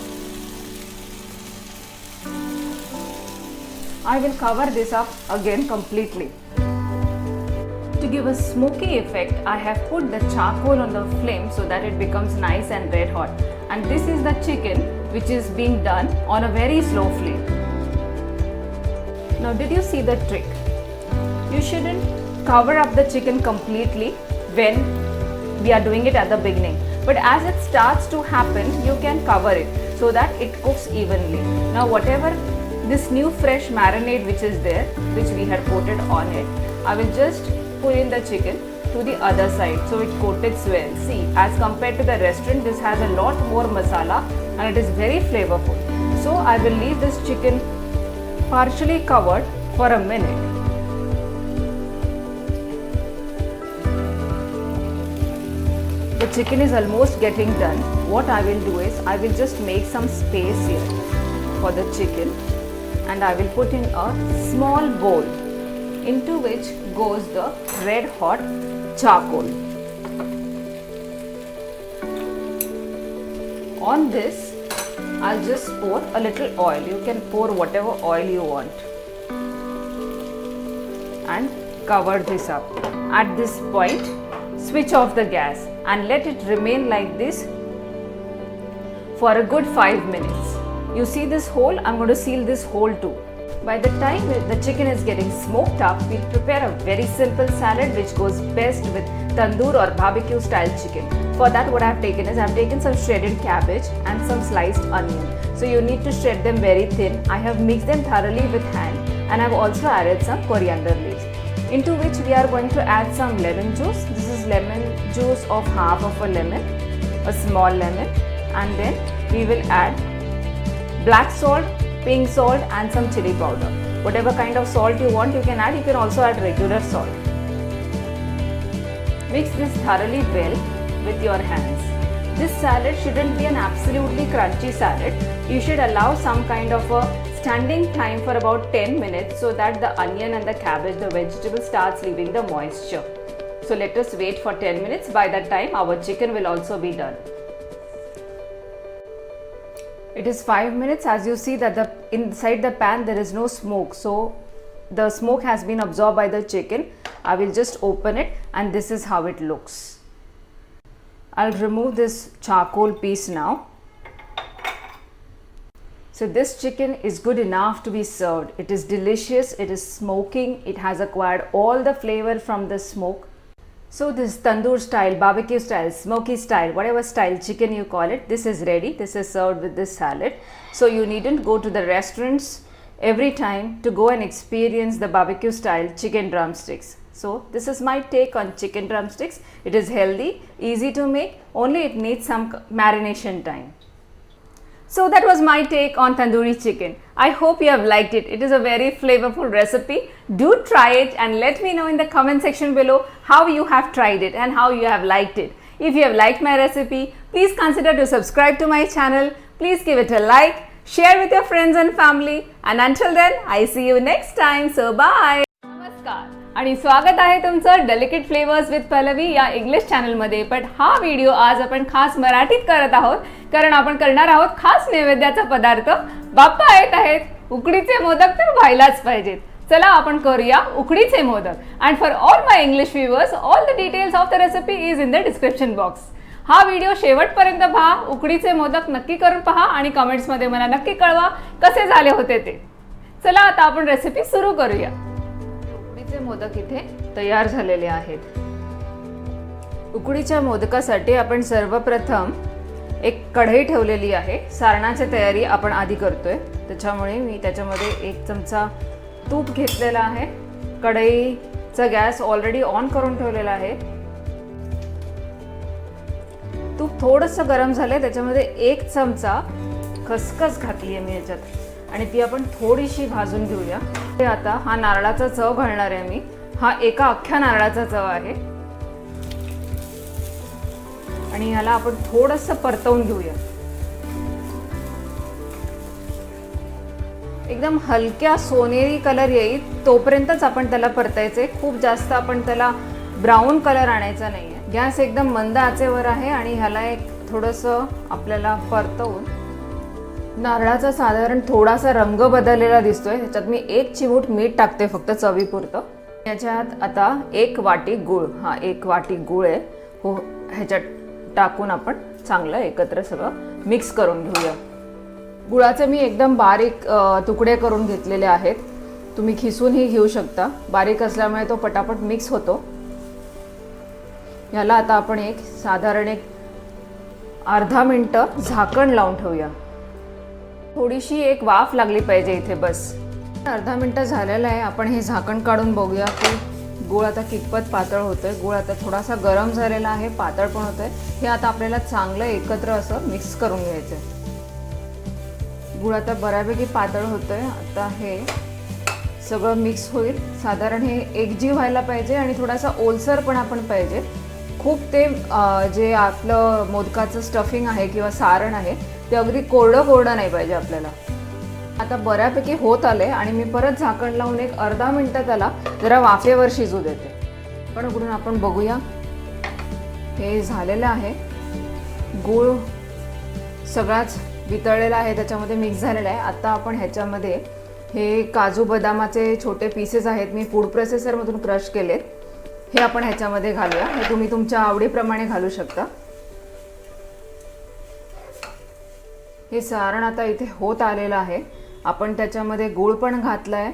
I will cover this up again completely. To give a smoky effect, I have put the charcoal on the flame so that it becomes nice and red hot. And this is the chicken which is being done on a very slow flame. Now did you see the trick? You shouldn't cover up the chicken completely when we are doing it at the beginning. But as it starts to happen, you can cover it so that it cooks evenly. Now whatever this new fresh marinade which is there, which we had coated on it, I will just pull in the chicken to the other side so it coats well. See, as compared to the restaurant, this has a lot more masala and it is very flavorful. So I will leave this chicken partially covered for a minute. The chicken is almost getting done. What I will do is I will just make some space here for the chicken and I will put in a small bowl into which goes the red hot charcoal. On this, I'll just pour a little oil. You can pour whatever oil you want and cover this up. At this point, switch off the gas and let it remain like this for a good 5 minutes. You see this hole? I'm going to seal this hole too. By the time the chicken is getting smoked up, we'll prepare a very simple salad which goes best with tandoor or barbecue style chicken. For that what I have taken is I have taken some shredded cabbage and some sliced onion. So you need to shred them very thin. I have mixed them thoroughly with hand and I have also added some coriander leaves, into which we are going to add some lemon juice. This is lemon juice of half of a lemon, a small lemon, and then we will add black salt, pink salt and some chili powder. Whatever kind of salt you want you can add. You can also add regular salt. Mix this thoroughly well with your hands. This salad shouldn't be an absolutely crunchy salad. You should allow some kind of a standing time for about 10 minutes so that the onion and the cabbage, the vegetable starts leaving the moisture. So let us wait for 10 minutes. By that time our chicken will also be done. It is 5 minutes. As you see that inside the pan there is no smoke. So the smoke has been absorbed by the chicken. I will just open it and this is how it looks. I'll remove this charcoal piece now. So this chicken is good enough to be served. It is delicious, it is smoking, it has acquired all the flavor from the smoke. So this tandoor style, barbecue style, smoky style, whatever style chicken you call it, this is ready. This is served with this salad. So you needn't go to the restaurants every time to go and experience the barbecue style chicken drumsticks. So this is my take on chicken drumsticks. It is healthy, easy to make, only it needs some marination time. So that was my take on tandoori chicken. I hope you have liked it. It is a very flavorful recipe. Do try it and let me know in the comment section below how you have tried it and how you have liked it. If you have liked my recipe, please consider to subscribe to my channel. Please give it a like, share with your friends and family, and until then I see you next time. So bye. नमस्कार आणि स्वागत आहे तुमचं delicate flavours with Pallavi या English चॅनलमध्ये. पण हा video आज आपण खास मराठीत करत आहोत कारण आपण करणार आहोत खास नैवेद्याचा पदार्थ. बाप्पा येत आहेत, उकडीचे मोदक तर व्हायलाच पाहिजेत. चला आपण करूया उकडीचे modak. And for all my English viewers, all the details of the recipe is in the description box. हा व्हिडिओ शेवटपर्यंत पहा, उकडीचे मोदक नक्की करून पहा आणि कमेंट्समध्ये मला नक्की कळवा कसे झाले होते ते. चला आता आपण रेसिपी सुरू करूया. उकडीचे मोदक इथे तयार झालेले आहेत. उकडीच्या मोदकासाठी आपण सर्वप्रथम एक कढई ठेवलेली आहे. सारणाची तयारी आपण आधी करतोय, त्याच्यामुळे मी त्याच्यामध्ये 1 चमचा तूप घेतलेला आहे. कढईचा गॅस ऑलरेडी ऑन करून ठेवलेला आहे. तूप थोडंसं गरम झालंय, त्याच्यामध्ये 1 चमचा खसखस घातली आहे मी याच्यात आणि ती आपण थोडीशी भाजून घेऊया. ते आता हा नारळाचा चव घालणार आहे मी. हा एका अख्ख्या नारळाचा चव आहे आणि ह्याला आपण थोडंसं परतवून घेऊया. एकदम हलक्या सोनेरी कलर येईल तोपर्यंतच आपण त्याला परतायचे. खूप जास्त आपण त्याला ब्राऊन कलर आणायचा नाहीये. गॅस एकदम मंद आचेवर आहे आणि ह्याला एक थोडंसं आपल्याला परतवून नारळाचा साधारण थोडासा रंग बदललेला दिसतोय. त्याच्यात मी 1 चिमूट मीठ टाकते फक्त चवीपुरतं. याच्यात आता 1 वाटी गूळ, हा 1 वाटी गूळ आहे हो, ह्याच्यात टाकून आपण चांगलं एकत्र सगळं मिक्स करून घेऊया. गुळाचे मी एकदम बारीक तुकडे करून घेतलेले आहेत. तुम्ही खिसूनही घेऊ शकता. बारीक असल्यामुळे तो पटापट मिक्स होतो. याला आता आपण साधारण अर्धा मिनिट झाकण लावून ठेवूया. थोडीशी एक वाफ लागली पाहिजे इथे बस. अर्धा मिनिट झालेलं आहे. आपण हे झाकण काढून बघूया की गूळ आता कितपत पातळ होतोय. गूळ आता थोडासा गरम झालेला आहे, पातळ पण होतोय. हे आता आपल्याला चांगलं एकत्र असं मिक्स करून घ्यायचं. गूळ आता बऱ्यापैकी पातळ होतोय. आता हे सगळं मिक्स होईल. साधारण हे एकजीव व्हायला पाहिजे आणि थोडासा ओलसरपणा पण पाहिजे. खूप ते जे आपलं मोदकाचं स्टफिंग आहे किंवा सारण आहे ते अगदी कोरडं नाही पाहिजे आपल्याला. आता बऱ्यापैकी होत आले आणि मी परत झाकण लावून अर्धा मिनिट त्याला जरा वाफेवर शिजू देते. पण उघडून आपण बघूया. हे झालेलं आहे. गूळ सगळाच वितळलेला आहे, त्याच्यामध्ये मिक्स झालेला आहे. आता आपण ह्याच्यामध्ये हे काजू बदामाचे छोटे पीसेस आहेत, मी फूड प्रोसेसरमधून क्रश केलेत. हे आपण ह्याच्यामध्ये घालूया. हे तुम्ही तुमच्या आवडीप्रमाणे घालू शकता. हे सारण आता इथे होत आलेलं आहे. आपण त्याच्यामध्ये गूळ पण घातलाय,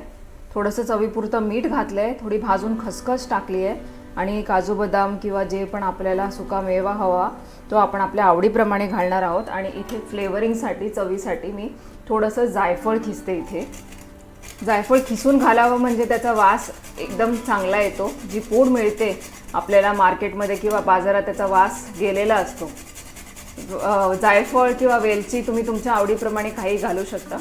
थोडंसं चवीपुरतं मीठ घातलंय, थोडी भाजून खसखस टाकली आहे आणि काजू बदाम किंवा जे पण आपल्याला सुका मेवा हवा तो आपण आपल्या आवडीप्रमाणे घालणार आहोत. आणि इथे फ्लेवरिंगसाठी, चवीसाठी मी थोडंसं जायफळ खिसते. इथे जायफळ खिसून घालावं म्हणजे त्याचा वास एकदम चांगला येतो. जी पूड मिळते आपल्याला मार्केटमध्ये किंवा बाजारात त्याचा वास गेलेला असतो. जायफळ किंवा वेलची तुम्ही तुमच्या आवडीप्रमाणे काही घालू शकता.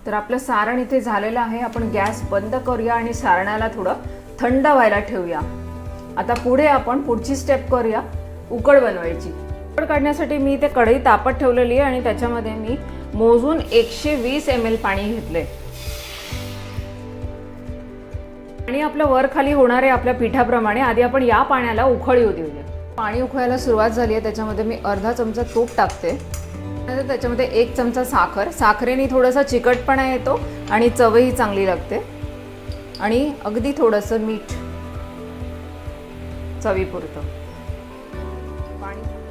तर आपलं सारण इथे झालेलं आहे. आपण गॅस बंद करूया आणि सारणाला थोडं थंड व्हायला ठेवूया. आता पुढे आपण पुढची स्टेप करूया, उकड बनवायची. उकड काढण्यासाठी मी इथे कढई तापत ठेवलेली आहे आणि त्याच्यामध्ये मी मोजून 120 ml पाणी घेतले. आणि आपलं वर खाली होणार आहे आपल्या पिठाप्रमाणे. आधी आपण या पाण्याला उकळ येऊ देऊया. पाणी उकळायला सुरुवात झाली आहे. त्याच्यामध्ये मी अर्धा चमचा तूप टाकते. नंतर त्याच्यामध्ये 1 चमचा साखर. साखरेने थोडासा चिकटपणा येतो आणि चवही चांगली लागते. आणि अगदी थोडंसं मीठ चवीपुरतं.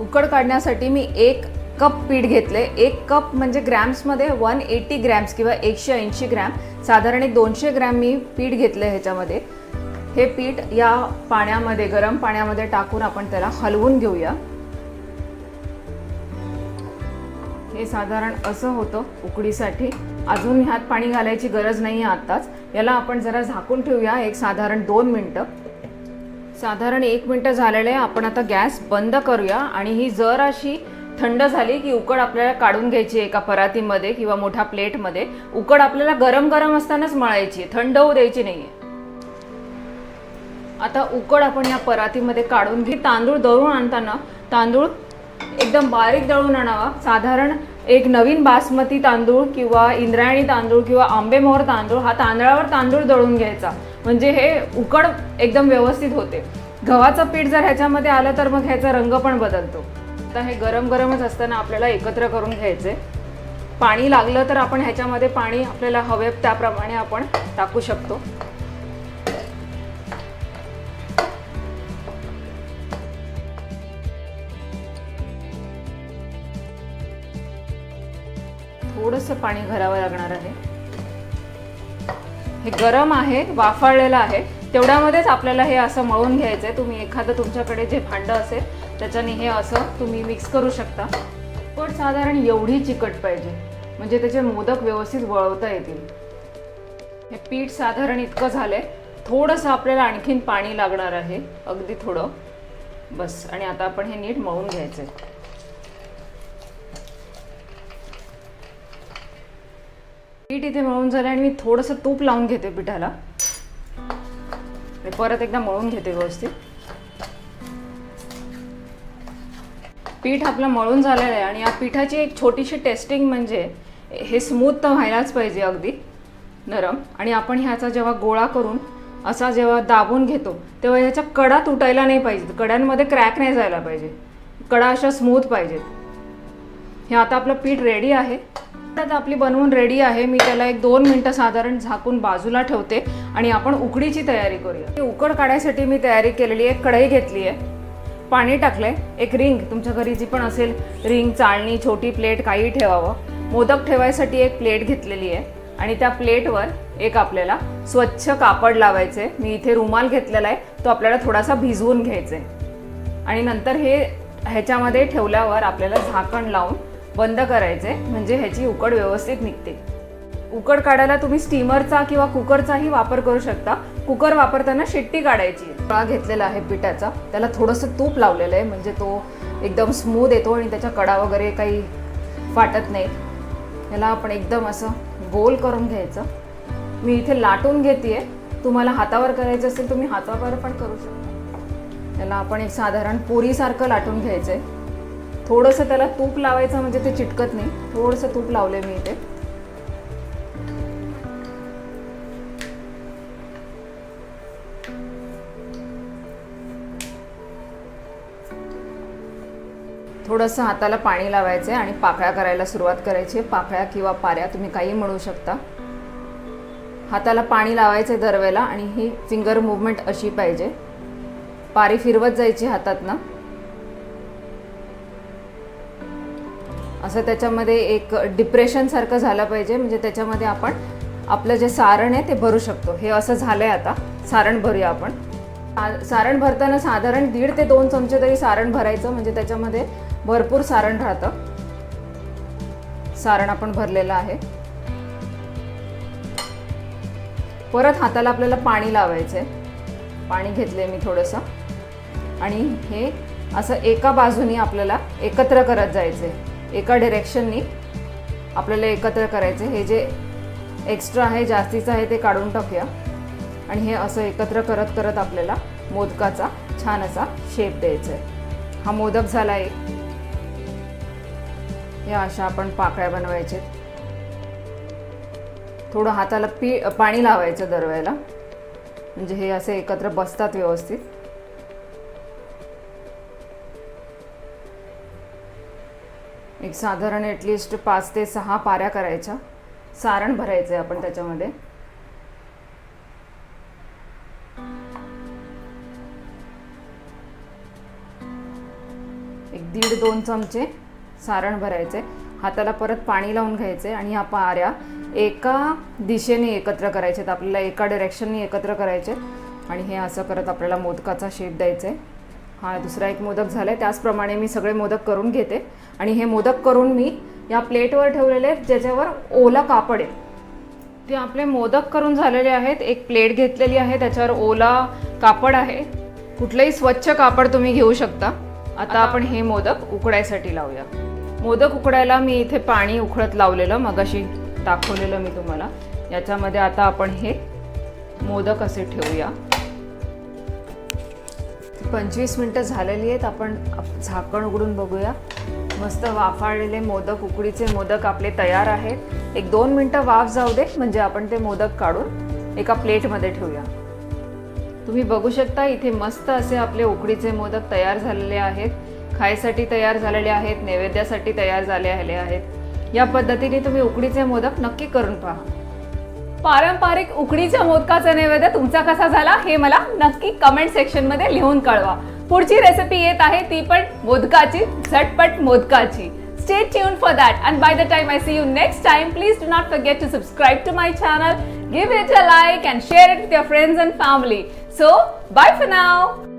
उकड काढण्यासाठी मी 1 कप पीठ घेतले. 1 कप म्हणजे ग्रॅम्समध्ये 180 ग्रॅम्स किंवा 180 ग्रॅम, साधारण 200 ग्रॅम मी पीठ घेतलं ह्याच्यामध्ये. हे पीठ या पाण्यामध्ये, गरम पाण्यामध्ये टाकून आपण त्याला हलवून घेऊया. हे साधारण असं होतं उकडीसाठी. अजून ह्यात पाणी घालायची गरज नाही आहे आत्ताच. याला आपण जरा झाकून ठेवूया एक साधारण 2 मिनटं. साधारण 1 मिनटं झालेलं आहे. आपण आता गॅस बंद करूया आणि ही जर अशी थंड झाली की उकड आपल्याला काढून घ्यायची एका परातीमध्ये किंवा मोठ्या प्लेटमध्ये. उकड आपल्याला गरम गरम असतानाच मळायची, थंड होऊ द्यायची नाहीये. आता उकड आपण या परातीमध्ये काढून घे. तांदूळ दळून आणताना तांदूळ एकदम बारीक दळून आणावा. साधारण एक नवीन बासमती तांदूळ किंवा इंद्रायणी तांदूळ किंवा आंबेमोहर तांदूळ, हा तांदळावर तांदूळ दळून घ्यायचा, म्हणजे हे उकड एकदम व्यवस्थित होते. गव्हाचं पीठ जर ह्याच्यामध्ये आलं तर मग ह्याचा रंग पण बदलतो. आता हे गरम गरमच असताना आपल्याला एकत्र करून घ्यायचे. पाणी लागलं तर आपण ह्याच्यामध्ये पाणी आपल्याला हवे त्याप्रमाणे आपण टाकू शकतो. थोडंसं पाणी घालावं लागणार आहे. हे गरम आहे, वाफाळलेलं आहे, तेवढ्यामध्येच आपल्याला हे असं मळून घ्यायचं आहे. तुम्ही एखादं तुमच्याकडे जे भांडं असेल त्याच्याने हे असं तुम्ही मिक्स करू शकता. पण साधारण एवढी चिकट पाहिजे म्हणजे त्याचे मोदक व्यवस्थित वळवता येतील. हे पीठ साधारण इतकं झालंय. थोडंसं आपल्याला आणखीन पाणी लागणार आहे, अगदी थोडं बस. आणि आता आपण हे नीट मळून घ्यायचं आहे. पीठ इथे मळून झालं आणि मी थोडंसं तूप लावून घेते पिठाला. परत एकदा मळून घेते व्यवस्थित. पीठ आपलं मळून झालेलं आहे आणि या पिठाची एक छोटीशी टेस्टिंग म्हणजे हे स्मूथ तर व्हायलाच पाहिजे, अगदी नरम. आणि आपण ह्याचा जेव्हा गोळा करून असा जेव्हा दाबून घेतो तेव्हा ह्याच्या कडा तुटायला नाही पाहिजेत, कड्यांमध्ये क्रॅक नाही जायला पाहिजे, कडा अशा स्मूथ पाहिजेत. हे आता आपलं पीठ रेडी आहे. आता आपली बनवून रेडी आहे. मी त्याला 1-2 मिनटं साधारण झाकून बाजूला ठेवते आणि आपण उकडीची तयारी करूया. उकड काढायसाठी मी तयारी केलेली आहे. कढई घेतली आहे, पाणी टाकलंय, एक रिंग, तुमच्या घरी जी पण असेल रिंग, चाळणी, छोटी प्लेट काही ठेवावं. मोदक ठेवायसाठी एक प्लेट घेतलेली आहे आणि त्या प्लेटवर एक आपल्याला स्वच्छ कापड लावायचे. मी इथे रुमाल घेतलेला आहे, तो आपल्याला थोडासा भिजवून घ्यायचा आहे आणि नंतर हे ह्याच्यामध्ये ठेवल्यावर आपल्याला झाकण लावून बंद करायचे, म्हणजे ह्याची उकड व्यवस्थित निघते. उकड काढायला तुम्ही स्टीमरचा किंवा कुकरचाही वापर करू शकता. कुकर वापरताना शिट्टी काढायची. गोळा घेतलेला आहे पिठाचा, त्याला थोडंसं तूप लावलेलं आहे म्हणजे तो एकदम स्मूथ येतो आणि त्याच्या कडा वगैरे काही फाटत नाही. याला आपण एकदम असं गोल करून घ्यायचं. मी इथे लाटून घेते. तुम्हाला हातावर करायचं असेल तुम्ही हातावर पण करू शकता. याला आपण एक साधारण पुरीसारखं लाटून घ्यायचं आहे. थोडंसं त्याला तूप लावायचं म्हणजे ते चिटकत नाही. थोडंसं तूप लावले मी इथे. थोडंसं हाताला पाणी लावायचं आणि पाकळ्या करायला सुरुवात करायची. पाकळ्या किंवा पाऱ्या तुम्ही काही म्हणू शकता. हाताला पाणी लावायचं दरवेळेला आणि ही फिंगर मूवमेंट अशी पाहिजे. पारी फिरवत जायची हातातनं. असं त्याच्यामध्ये एक डिप्रेशन सारखं झालं पाहिजे, म्हणजे त्याच्यामध्ये आपण आपलं जे सारण आहे ते भरू शकतो. हे असं झालंय. आता सारण भरूया आपण. सारण भरताना साधारण 1.5 ते 2 चमचे तरी सारण भरायचं, म्हणजे त्याच्यामध्ये भरपूर सारण राहतं. सारण आपण भरलेलं आहे. परत हाताला आपल्याला पाणी लावायचंय. पाणी घेतले मी थोडंसं आणि हे असं एका बाजूनी आपल्याला एकत्र करत जायचे, एका डिरेक्शननी आपल्याला एकत्र करायचे. हे जे एक्स्ट्रा आहे जास्तीचं आहे ते काढून टाकूया आणि हे असं एकत्र करत करत आपल्याला मोदकाचा छान असा शेप द्यायचा आहे. हा मोदक झाला एक. या अशा आपण पाकळ्या बनवायचे. थोडं हाताला पाणी लावायचं दरवेळेला, म्हणजे हे असे एकत्र बसतात व्यवस्थित. एक साधारण ॲटलिस्ट 5 ते 6 पाऱ्या करायच्या. सारण भरायचं आहे आपण त्याच्यामध्ये. एक 1.5-2 चमचे सारण भरायचे. हाताला परत पाणी लावून घ्यायचे आणि ह्या पाऱ्या एका दिशेने एकत्र करायचे. आपल्याला एका डायरेक्शनने एकत्र करायचे आणि हे असं करत आपल्याला मोदकाचा शेप द्यायचा आहे. हा दुसरा एक मोदक झाला आहे. त्याचप्रमाणे मी सगळे मोदक करून घेते आणि हे मोदक करून मी या प्लेटवर ठेवलेले आहेत ज्याच्यावर ओला कापड आहे. ते आपले मोदक करून झालेले आहेत. एक प्लेट घेतलेली आहे, त्याच्यावर ओला कापड आहे. कुठलंही स्वच्छ कापड तुम्ही घेऊ शकता. आता आपण हे मोदक उकडायसाठी लावूया. मोदक उकडायला मी इथे पाणी उकळत लावलेलं, मगाशी दाखवलेलं मी तुम्हाला. याच्यामध्ये आता आपण हे मोदक असे ठेवूया. 25 मिनटं झालेली आहेत. आपण झाकण उघडून बघूया. मस्त वाफाळलेले मोदक, उकडीचे मोदक आपले तयार आहेत. 1-2 मिनटं वाफ जाऊ दे, म्हणजे आपण ते मोदक काढून एका प्लेटमध्ये ठेवूया. तुम्ही बघू शकता इथे मस्त असे आपले उकडीचे मोदक तयार झालेले आहेत. खायसाठी तयार झालेले आहेत, नैवेद्यासाठी तयार झालेले आहेत. या पद्धतीने तुम्ही उकडीचे मोदक नक्की करून पहा. पारंपरिक उकडीच्या मोदकाचा नैवेद्य तुमचा कसा झाला हे मला नक्की कमेंट सेक्शनमध्ये लिहून कळवा. पुढची रेसिपी येत आहे ती पण मोदकाची, झटपट मोदकाची. Stay tuned for that, and by the time I see you next time, please do not forget to subscribe to my channel, give it a like and share it with your friends and family. So, bye for now.